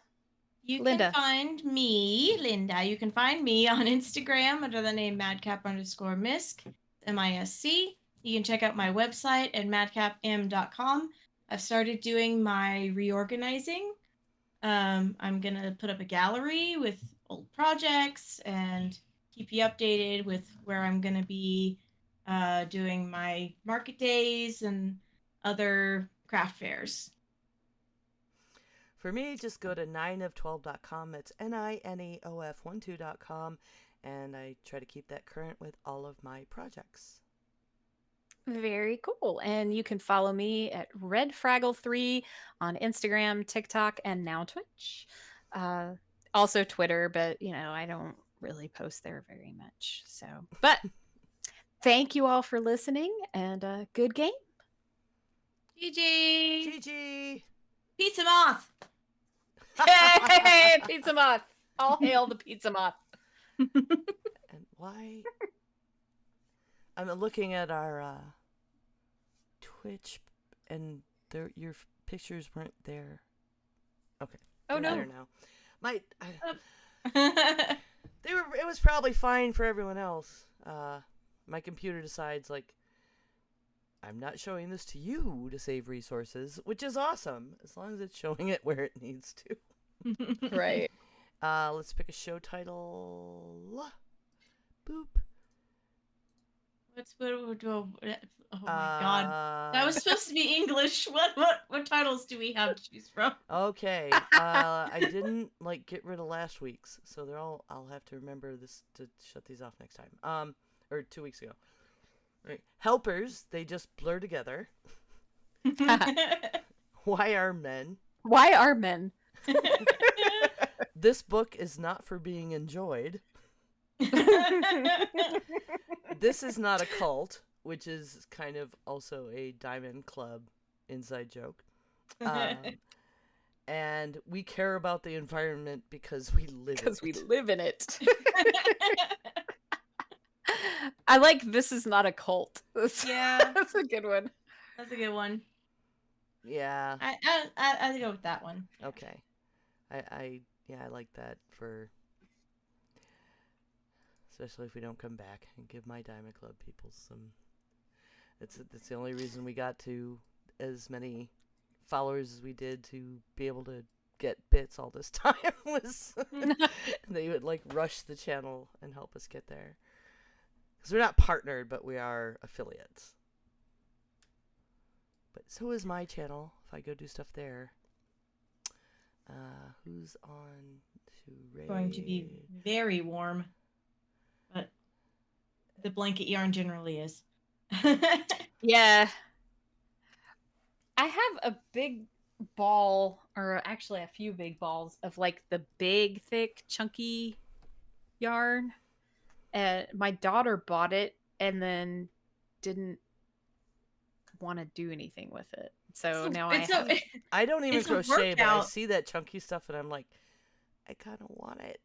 You Linda. can find me, Linda. You can find me on Instagram under the name madcap_misc, MISC. You can check out my website at madcapm.com. I've started doing my reorganizing. I'm going to put up a gallery with old projects and keep you updated with where I'm going to be doing my market days and other craft fairs. For me, just go to 9of12.com. That's NINEOF12.com. And I try to keep that current with all of my projects. Very cool. And you can follow me at redfraggle3 on Instagram, TikTok, and now Twitch. Also Twitter, but I don't really post there very much. So, but thank you all for listening, and good game. GG. GG. Pizza Moth. Hey, Pizza Moth. All hail the Pizza Moth. And why? I'm looking at our Twitch, and your pictures weren't there. Okay. Oh, no. Better now. It was probably fine for everyone else. My computer decides I'm not showing this to you to save resources, which is awesome as long as it's showing it where it needs to. Right. Let's pick a show title. Boop. Oh my god. That was supposed to be English. What titles do we have to choose from? Okay. I didn't get rid of last week's, so I'll have to remember this to shut these off next time. Or 2 weeks ago. Right. Helpers, they just blur together. Why are men? Why are men? This book is not for being enjoyed. This is not a cult, which is kind of also a Diamond Club inside joke. And we care about the environment because we live in it. Because we live in it. I like this is not a cult. Yeah. That's a good one. That's a good one. Yeah. I'd go with that one. Okay. I like that for, especially if we don't come back, and give my Diamond Club people some. It's the only reason we got to as many followers as we did, to be able to get bits all this time was they would like rush the channel and help us get there. Because we're not partnered, but we are affiliates. But so is my channel. If I go do stuff there, who's on to raid? Going to be very warm, but the blanket yarn generally is. Yeah. I have a big ball, or actually a few big balls of like the big, thick, chunky yarn. And my daughter bought it and then didn't want to do anything with it. So now I don't even it's a crochet, but I workout. see that chunky stuff and I'm like, I kind of want it.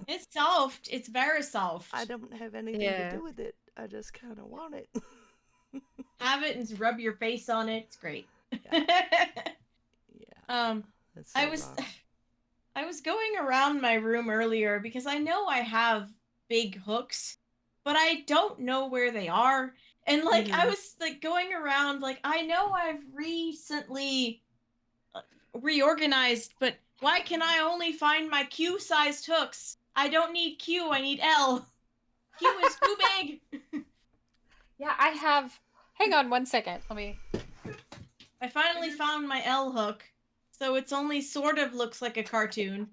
It's soft. It's very soft. I don't have anything to do with it. I just kind of want it. Have it and rub your face on it. It's great. Yeah. That's so wrong. I was going around my room earlier because I know I have big hooks, but I don't know where they are. And like I was like going around, like I know I've recently reorganized, but why can I only find my Q-sized hooks? I don't need Q, I need L. Q is too big. Yeah, I have. Hang on 1 second. Let me. I finally found my L hook, so it's only sort of looks like a cartoon.